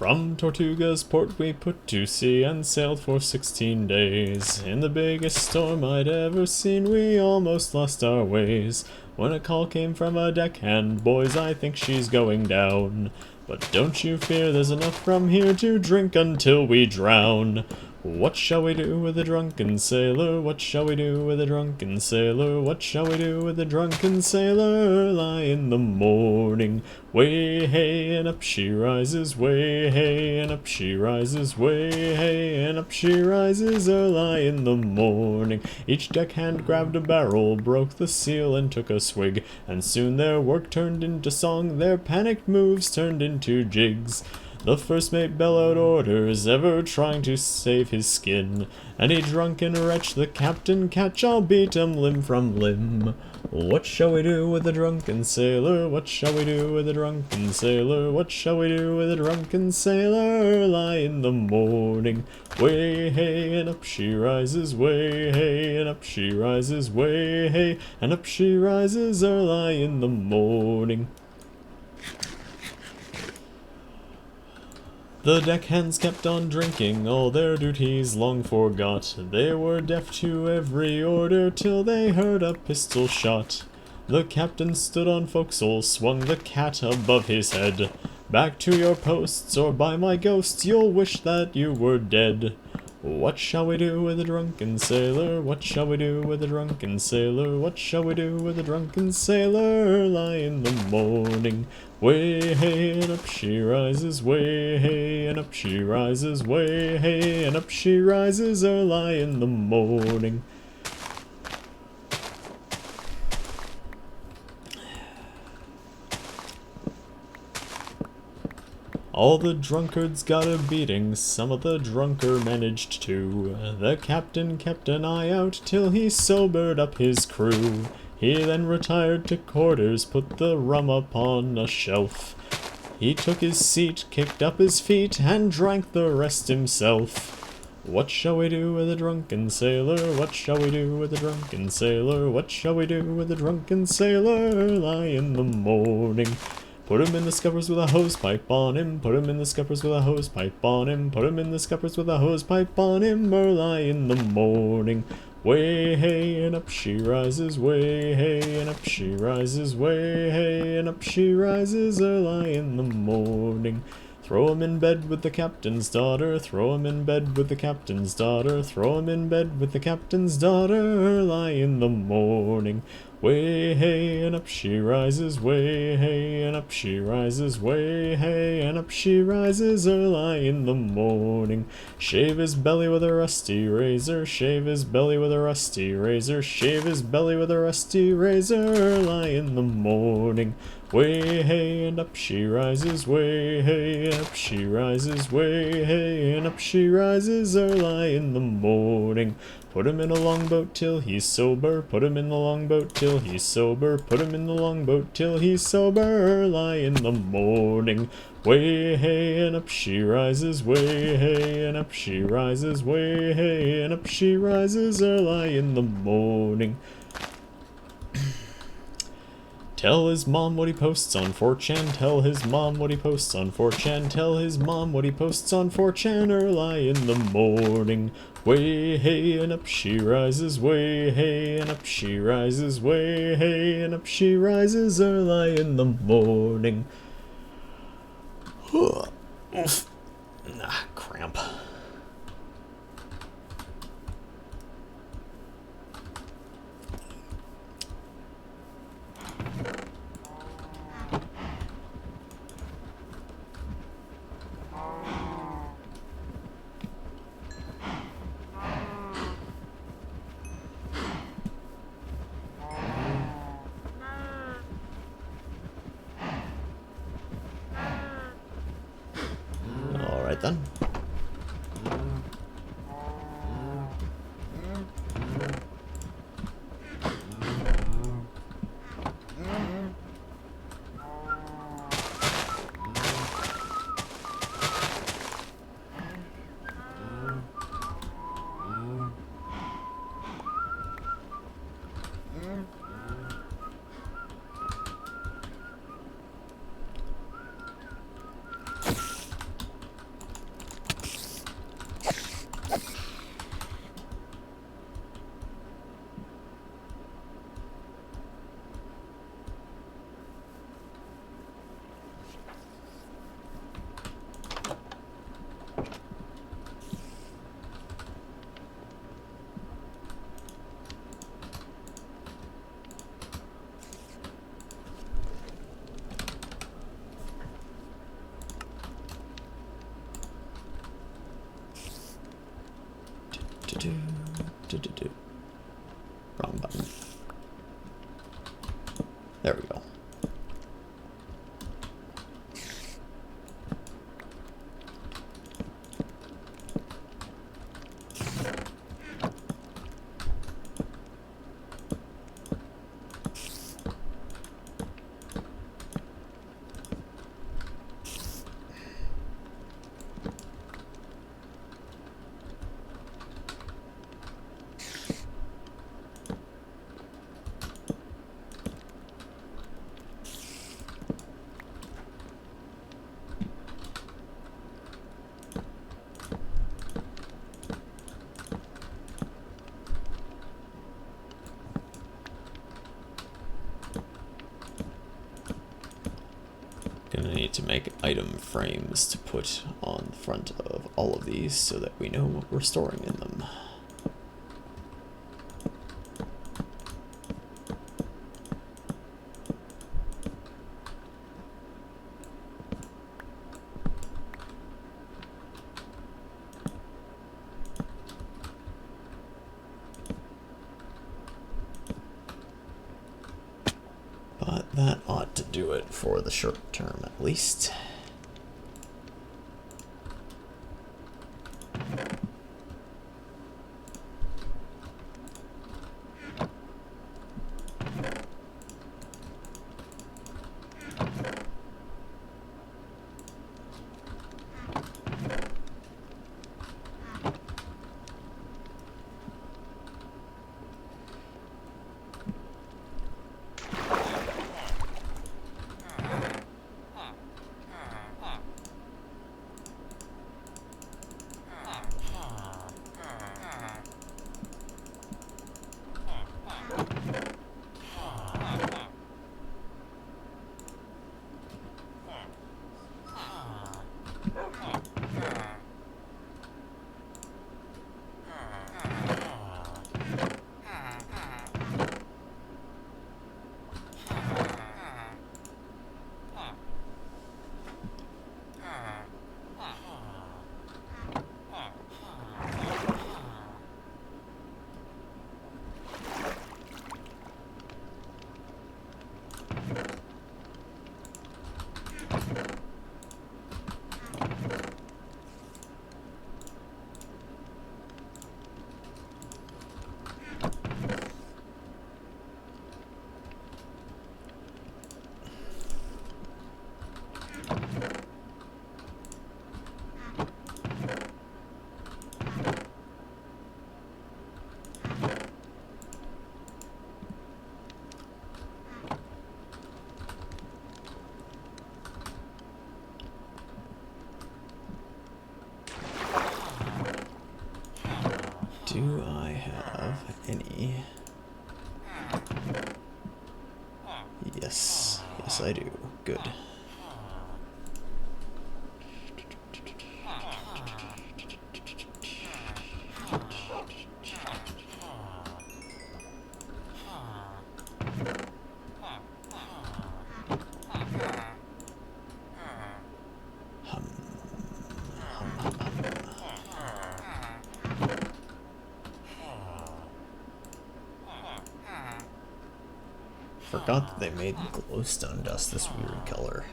From Tortuga's port we put to sea and sailed for 16 days. In the biggest storm I'd ever seen, we almost lost our ways. When a call came from a deckhand, boys, I think she's going down. But don't you fear, there's enough from here to drink until we drown. What shall we do with a drunken sailor? What shall we do with a drunken sailor? What shall we do with a drunken sailor? Early in the morning, way hey, and up she rises, way hey, and up she rises, way hey, and up she rises early in the morning. Each deckhand grabbed a barrel, broke the seal, and took a swig, and soon their work turned into song, their panicked moves turned into jigs. The first mate bellowed orders, ever trying to save his skin. Any drunken wretch the captain catch, I'll beat him limb from limb. What shall we do with a drunken sailor? What shall we do with a drunken sailor? What shall we do with a drunken sailor? Early in the morning, way hey, and up she rises, way hey, and up she rises, way hey, and up she rises early in the morning. The deckhands kept on drinking, all their duties long forgot. They were deaf to every order till they heard a pistol shot. The captain stood on forecastle, swung the cat above his head. Back to your posts, or by my ghost, you'll wish that you were dead. What shall we do with a drunken sailor? What shall we do with a drunken sailor? What shall we do with a drunken sailor? Early in the morning, way hey, and up she rises, way hey, and up she rises, way hey, and up she rises early in the morning. All the drunkards got a beating, some of the drunker managed to. The captain kept an eye out till he sobered up his crew. He then retired to quarters, put the rum upon a shelf. He took his seat, kicked up his feet, and drank the rest himself. What shall we do with a drunken sailor? What shall we do with a drunken sailor? What shall we do with a drunken sailor? Early in the morning, put him in the scuppers with a hose pipe on him. Put him in the scuppers with a hose pipe on him. Put him in the scuppers with a hose pipe on him. Early in the morning, way hey, and up she rises, way hey, and up she rises, way hey, and up she rises early in the morning. Throw him in bed with the captain's daughter, throw him in bed with the captain's daughter, throw him in bed with the captain's daughter early in the morning. Way hey, and up she rises, way hey, and up she rises, way hey, and up she rises early in the morning. Shave his belly with a rusty razor, shave his belly with a rusty razor, shave his belly with a rusty razor early in the morning. Way hey, and up she rises, way hey, and up she rises, way hey, and up she rises early in the morning. Put him in a longboat till he's sober, put him in the longboat till he's sober, put him in the longboat till he's sober early in the morning. Way hey, and up she rises, way hey, and up she rises, way hey, and up she rises early in the morning. Tell his mom what he posts on 4chan, tell his mom what he posts on 4chan, tell his mom what he posts on 4chan early in the morning. Way hey, and up she rises, way hey, and up she rises, way hey, and up she rises early in the morning. Oof. Cramp. Alright then. Wrong button. There we go. Gonna need to make item frames to put on the front of all of these so that we know what we're storing in them. But that ought to do it for the short term, at least. Do I have any? Yes. Yes, I do. Good. Forgot that they made glowstone dust this weird color.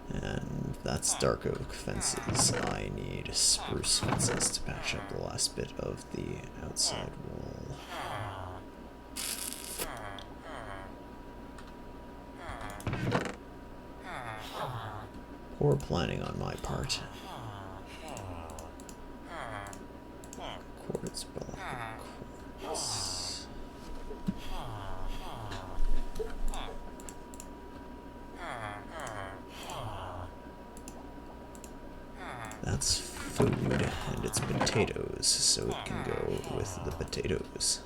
And that's dark oak fences. I need spruce fences to patch up the last bit of the outside wall. Poor planning on my part. Quartz block. Quartz. That's food, and it's potatoes, so it can go with the potatoes.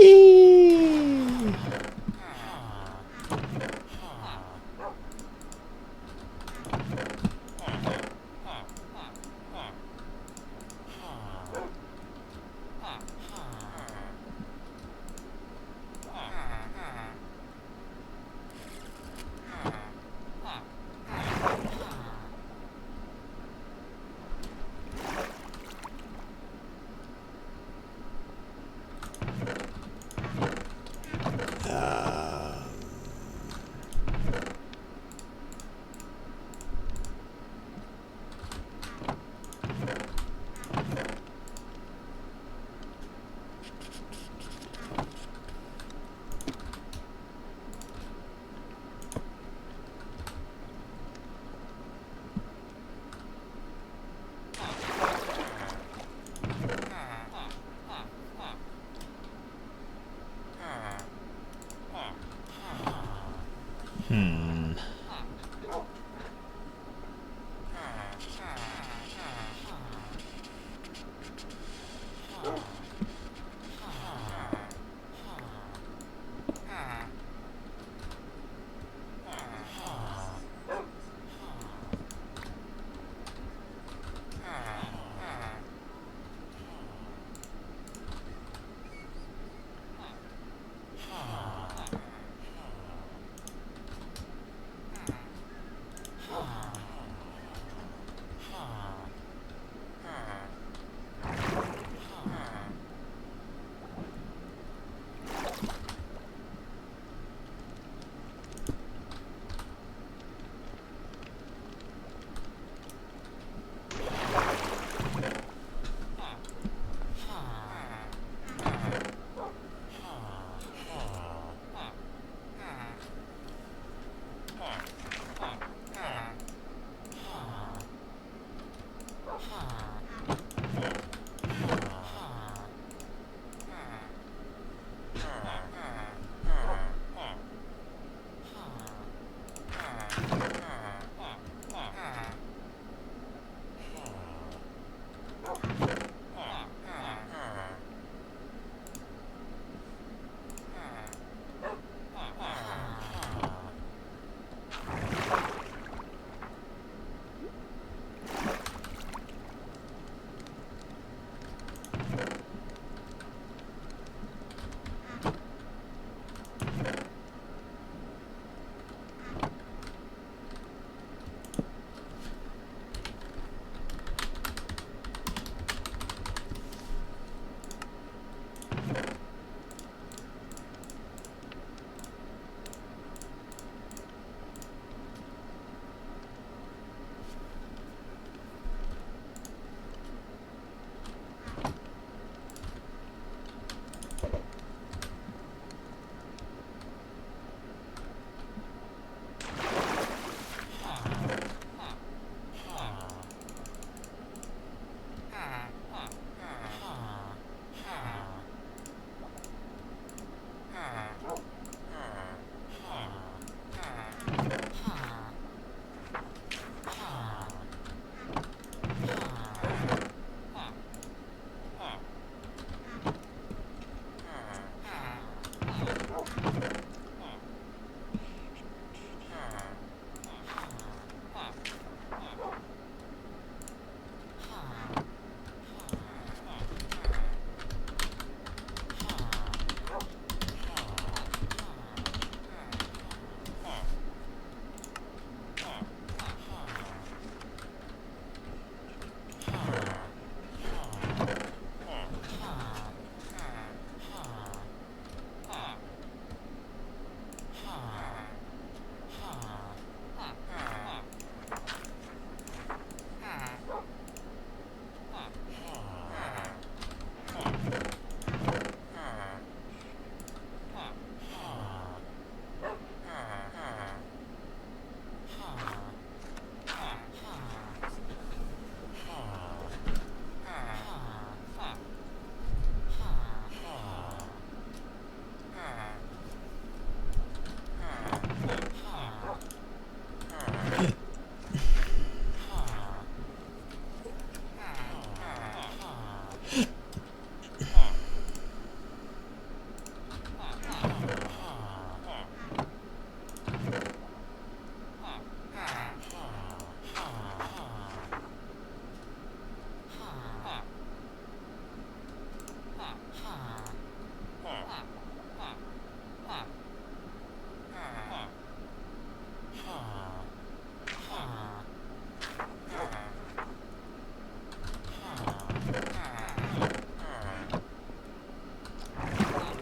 Whee! Hmm.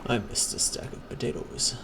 I missed a stack of potatoes.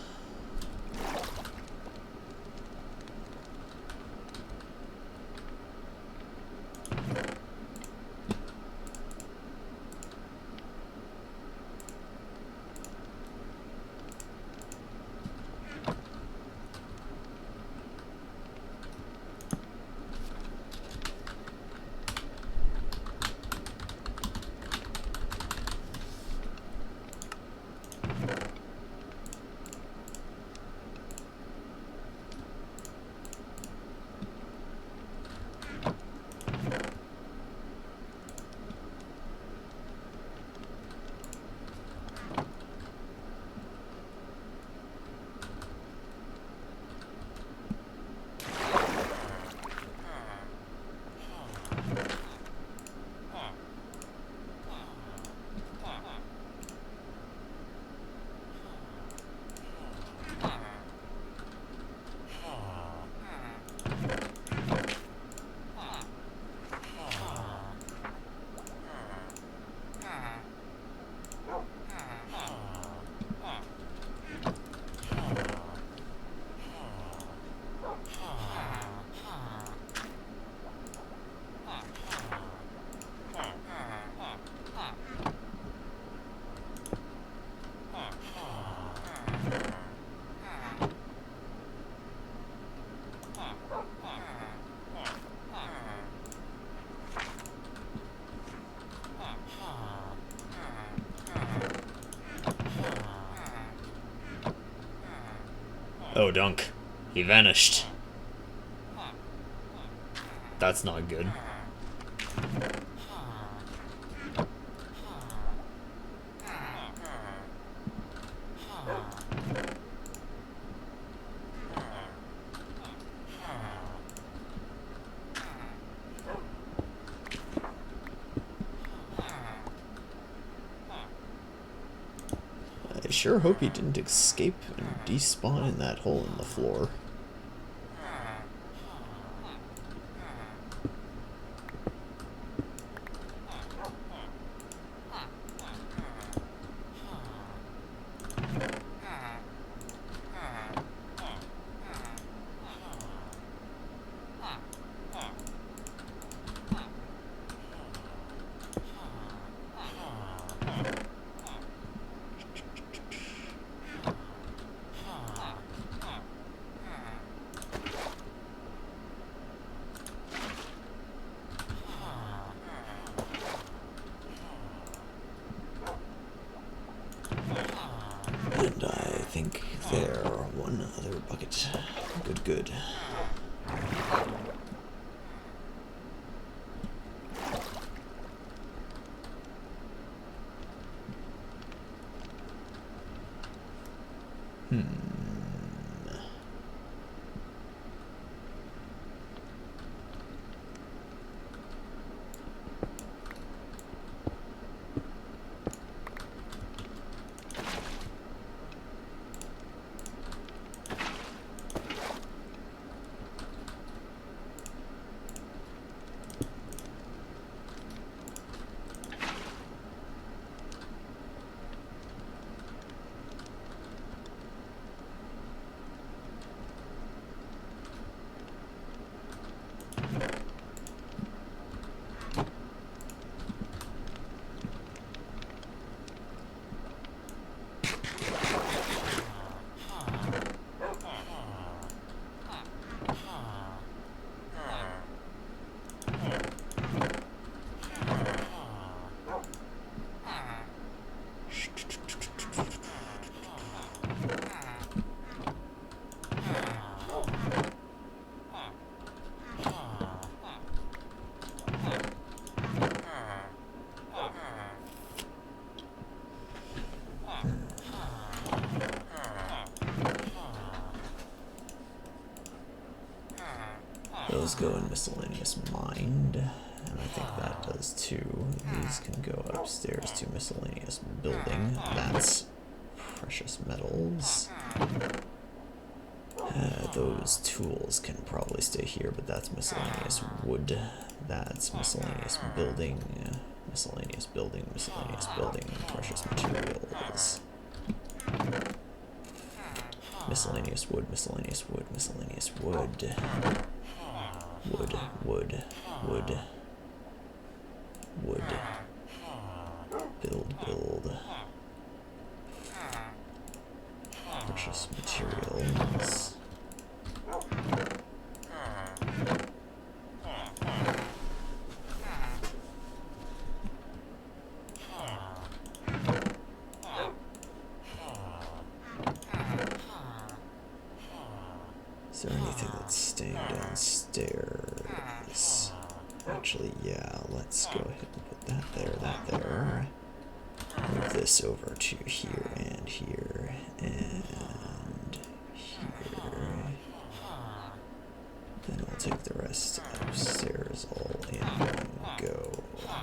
Oh, Dunk. He vanished. That's not good. I sure hope he didn't escape and despawn in that hole in the floor. And I think there one other bucket. Good, good. Those go in miscellaneous mind, and I think that does too. These can go upstairs to miscellaneous building. That's precious metals. Those tools can probably stay here, but that's miscellaneous wood. That's miscellaneous building, miscellaneous building, miscellaneous building, precious materials. Miscellaneous wood, miscellaneous wood, miscellaneous wood. Wood, wood, wood. Wood. Build, build. Precious materials. Is there anything that's staying downstairs? Actually, yeah, let's go ahead and put that there, that there. Move this over to here and here and here. Then we'll take the rest upstairs all in one go.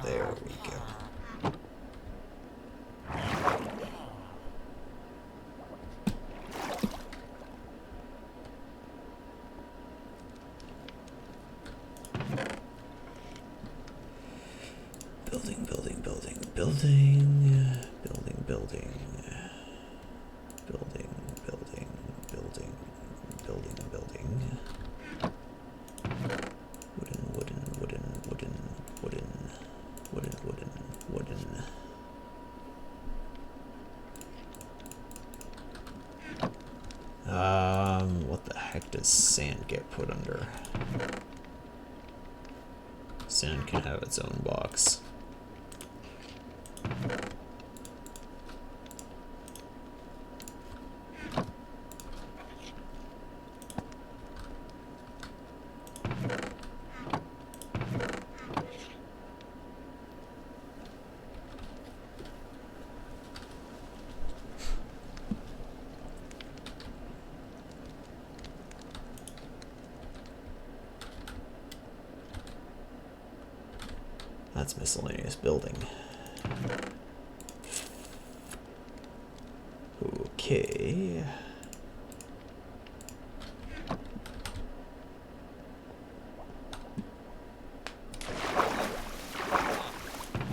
There we go. Building, building, building, building, building, building, building, building, building, building, building. Wooden, wooden, wooden, wooden, wooden, wooden, wooden, wooden. What the heck does sand get put under? Sand can have its own box. That's miscellaneous building. Okay.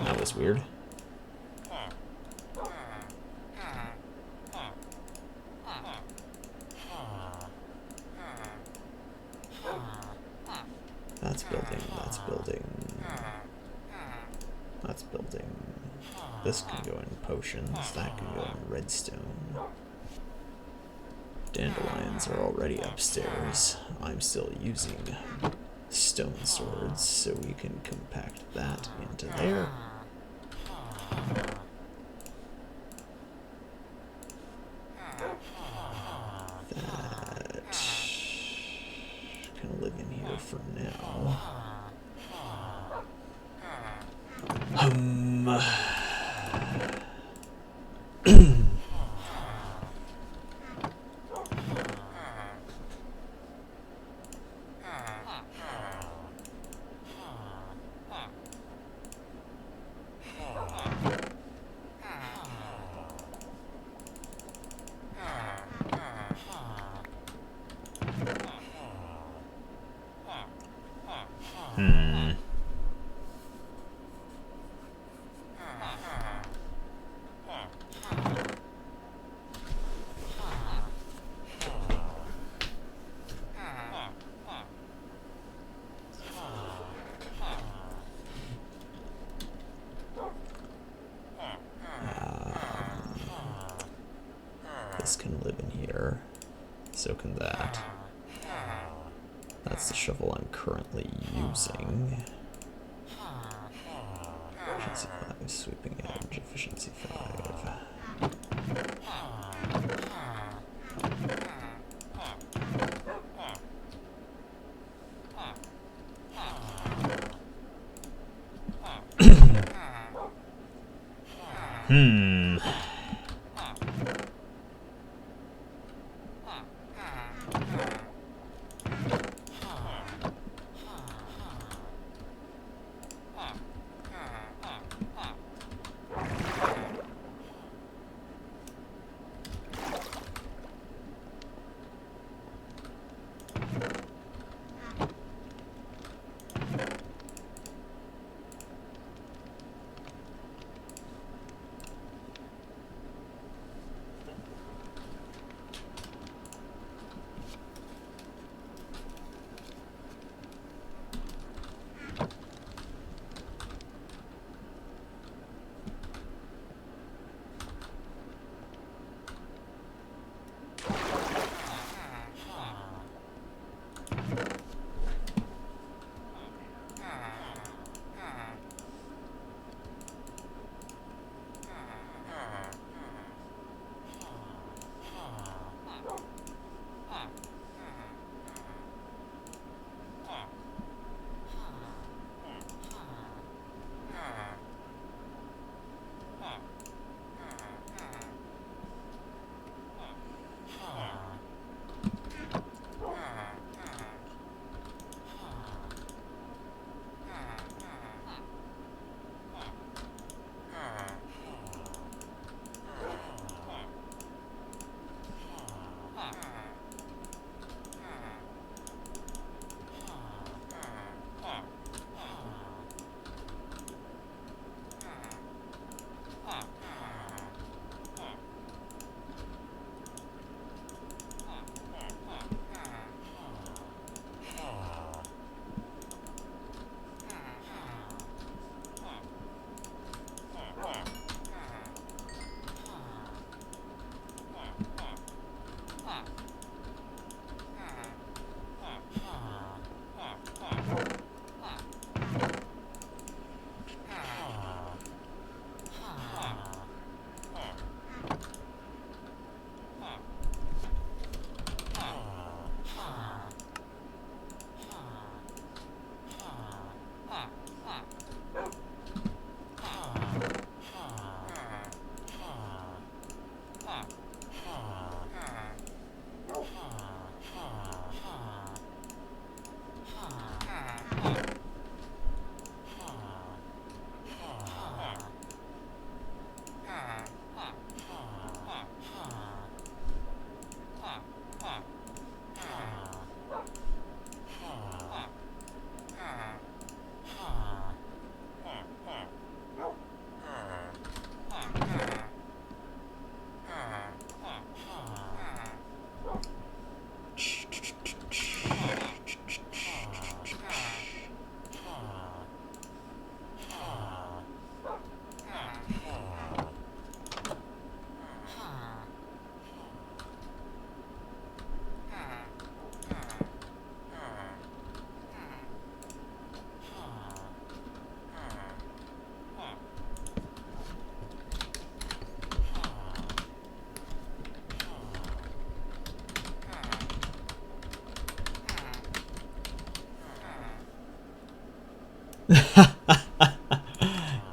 That was weird. That's building, that's building. That's building. This can go in potions, that can go in redstone. Dandelions are already upstairs. I'm still using stone swords, so we can compact that into there. That can live in here for now. This can live in here. So can that. That's the shovel I'm currently using. Efficiency 5, sweeping edge, efficiency 5.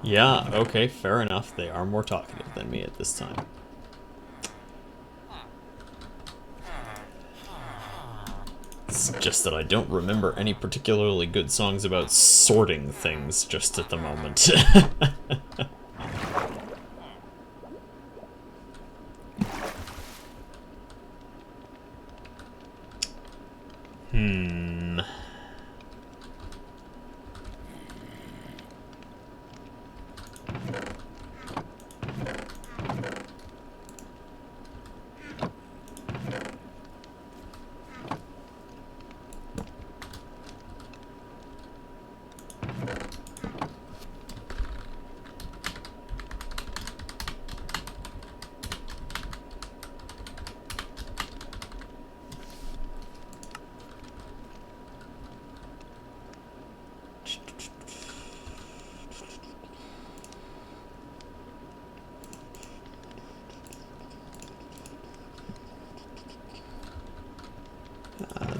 Yeah, okay, fair enough. They are more talkative than me at this time. It's just that I don't remember any particularly good songs about sorting things just at the moment. Hmm.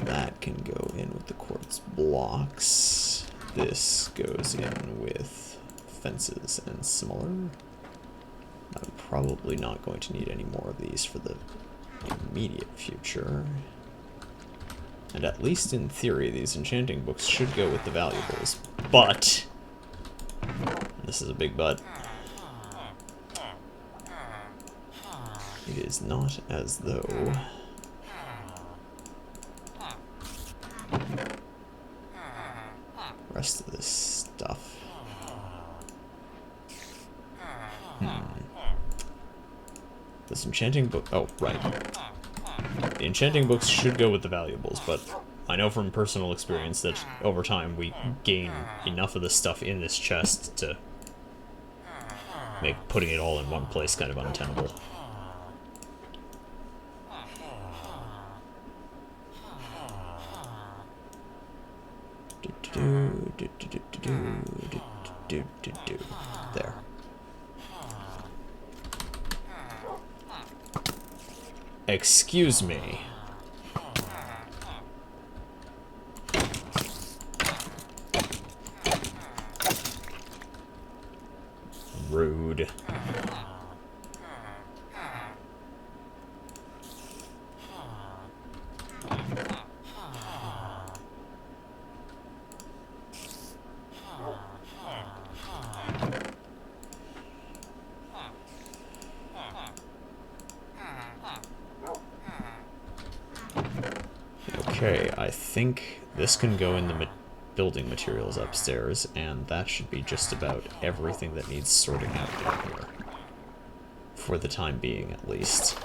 That can go in with the quartz blocks. This goes in with fences and similar. I'm probably not going to need any more of these for the immediate future. And at least in theory, these enchanting books should go with the valuables. But, this is a big but, it is not as though rest of this stuff. This enchanting book, oh, right. The enchanting books should go with the valuables, but I know from personal experience that over time we gain enough of the stuff in this chest to make putting it all in one place kind of untenable. There. Excuse me. Rude. Okay, I think this can go in the building materials upstairs, and that should be just about everything that needs sorting out down here. For the time being, at least.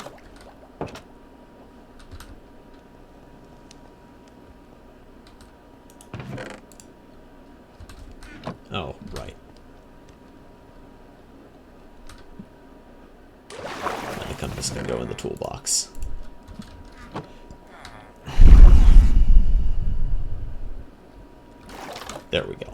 Oh, right. And the compass can go in the toolbox. There we go.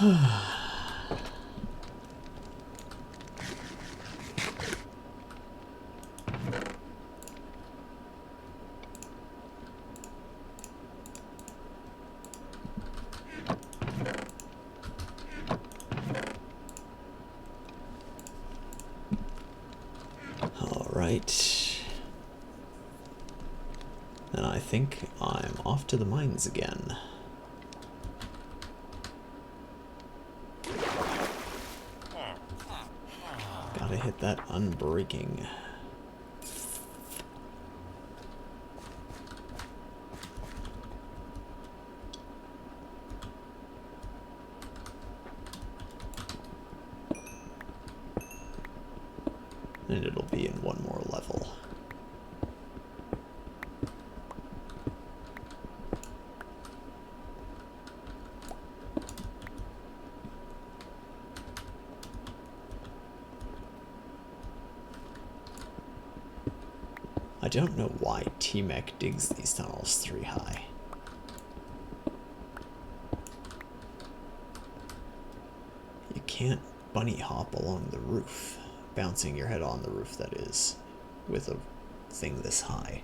Alright. And I think I'm off to the mines again. Gotta hit that unbreaking. And it'll be in one more level. I don't know why T-Mech digs these tunnels 3 high. You can't bunny hop along the roof, bouncing your head on the roof, that is, with a thing this high.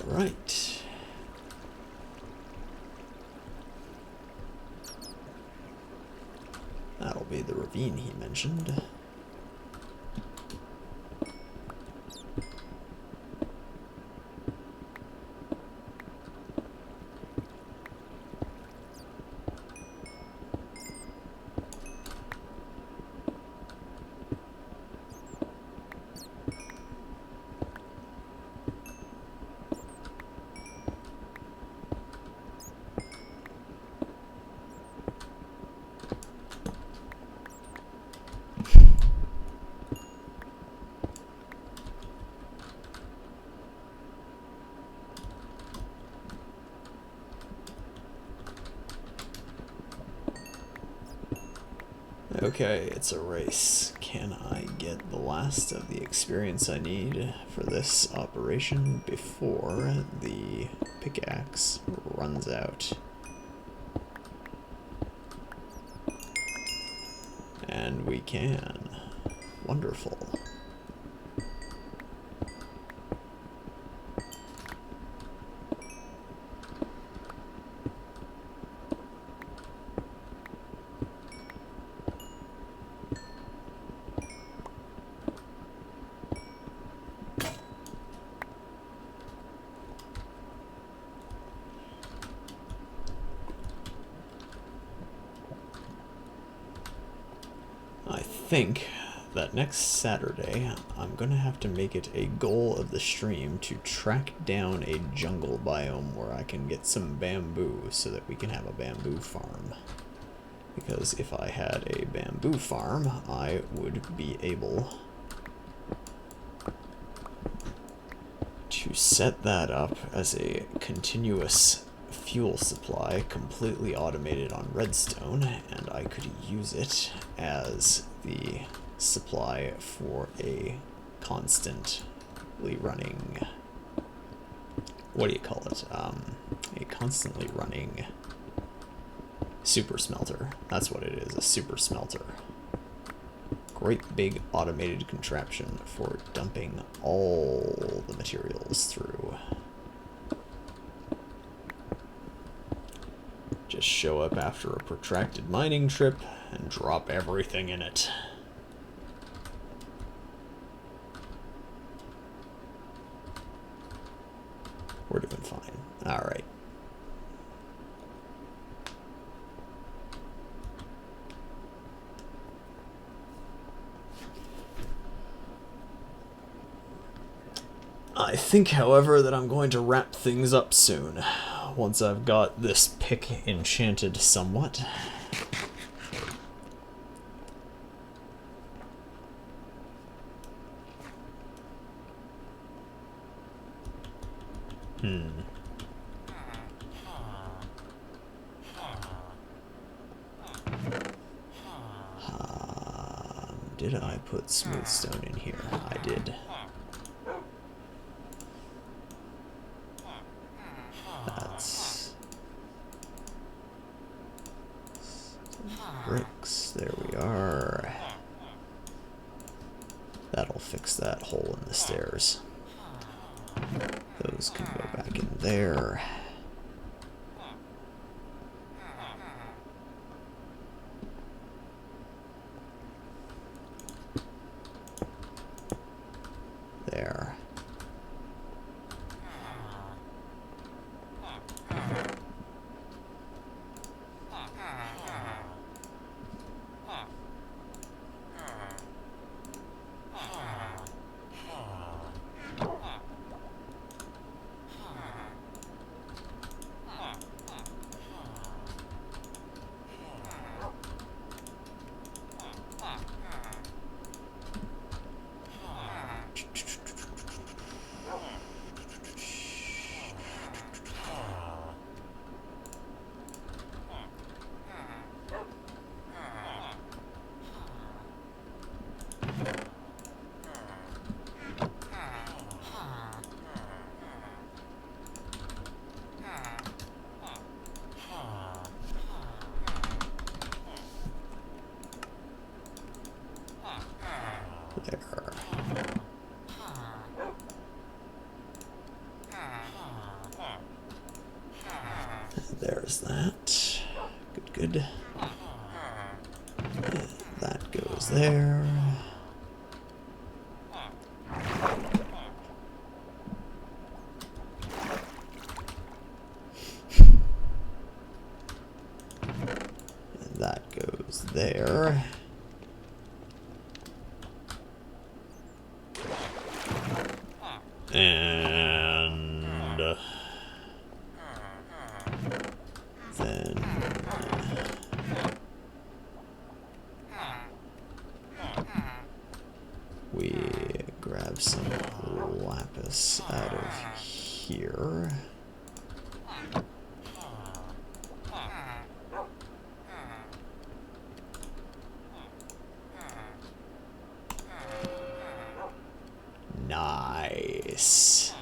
Right. That'll be the ravine he mentioned. Okay, it's a race. Can I get the last of the experience I need for this operation before the pickaxe runs out? And we can. Wonderful. I think that next Saturday I'm gonna have to make it a goal of the stream to track down a jungle biome where I can get some bamboo so that we can have a bamboo farm. Because if I had a bamboo farm, I would be able to set that up as a continuous fuel supply completely automated on redstone, and I could use it as the supply for a constantly running, what do you call it, a constantly running super smelter. That's what it is, a super smelter. Great big automated contraption for dumping all the materials through. Just show up after a protracted mining trip and drop everything in it. We're doing fine. Alright. I think, however, that I'm going to wrap things up soon, once I've got this pick enchanted somewhat. Did I put smooth stone in here? I did. That's bricks. There we are. That'll fix that hole in the stairs. Those can go back in there. There. There's that. Good, good. And that goes there. And that goes there. And then we grab some lapis out of here. Nice.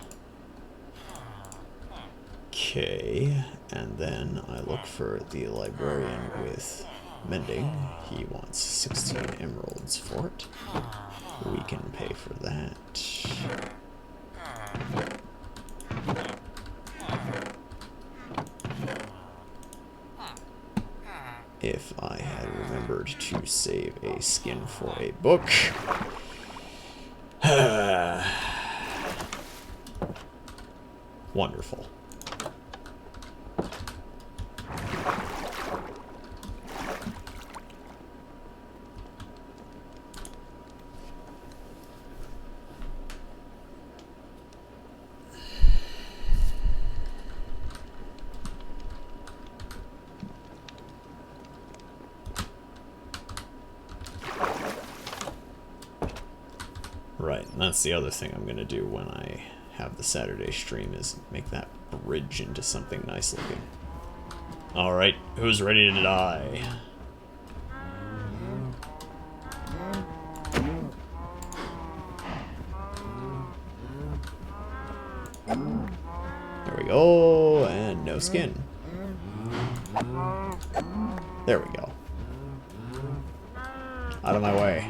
Okay, and then I look for the librarian with mending. He wants 16 emeralds for it. We can pay for that. If I had remembered to save a skin for a book. Wonderful. Right, and that's the other thing I'm gonna do when I have the Saturday stream, is make that bridge into something nice looking. Alright, who's ready to die? There we go, and no skin. There we go. Out of my way.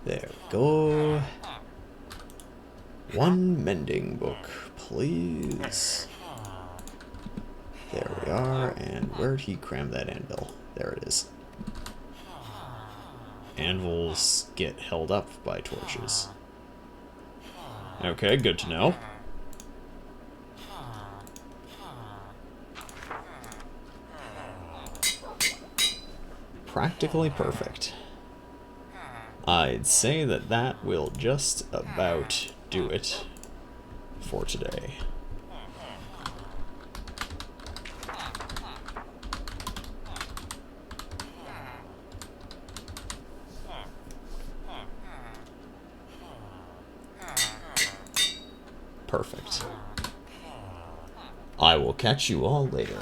There we go. One mending book, please. There we are, and where'd he cram that anvil? There it is. Anvils get held up by torches. Okay, good to know. Practically perfect. I'd say that that will just about do it for today. Perfect. I will catch you all later.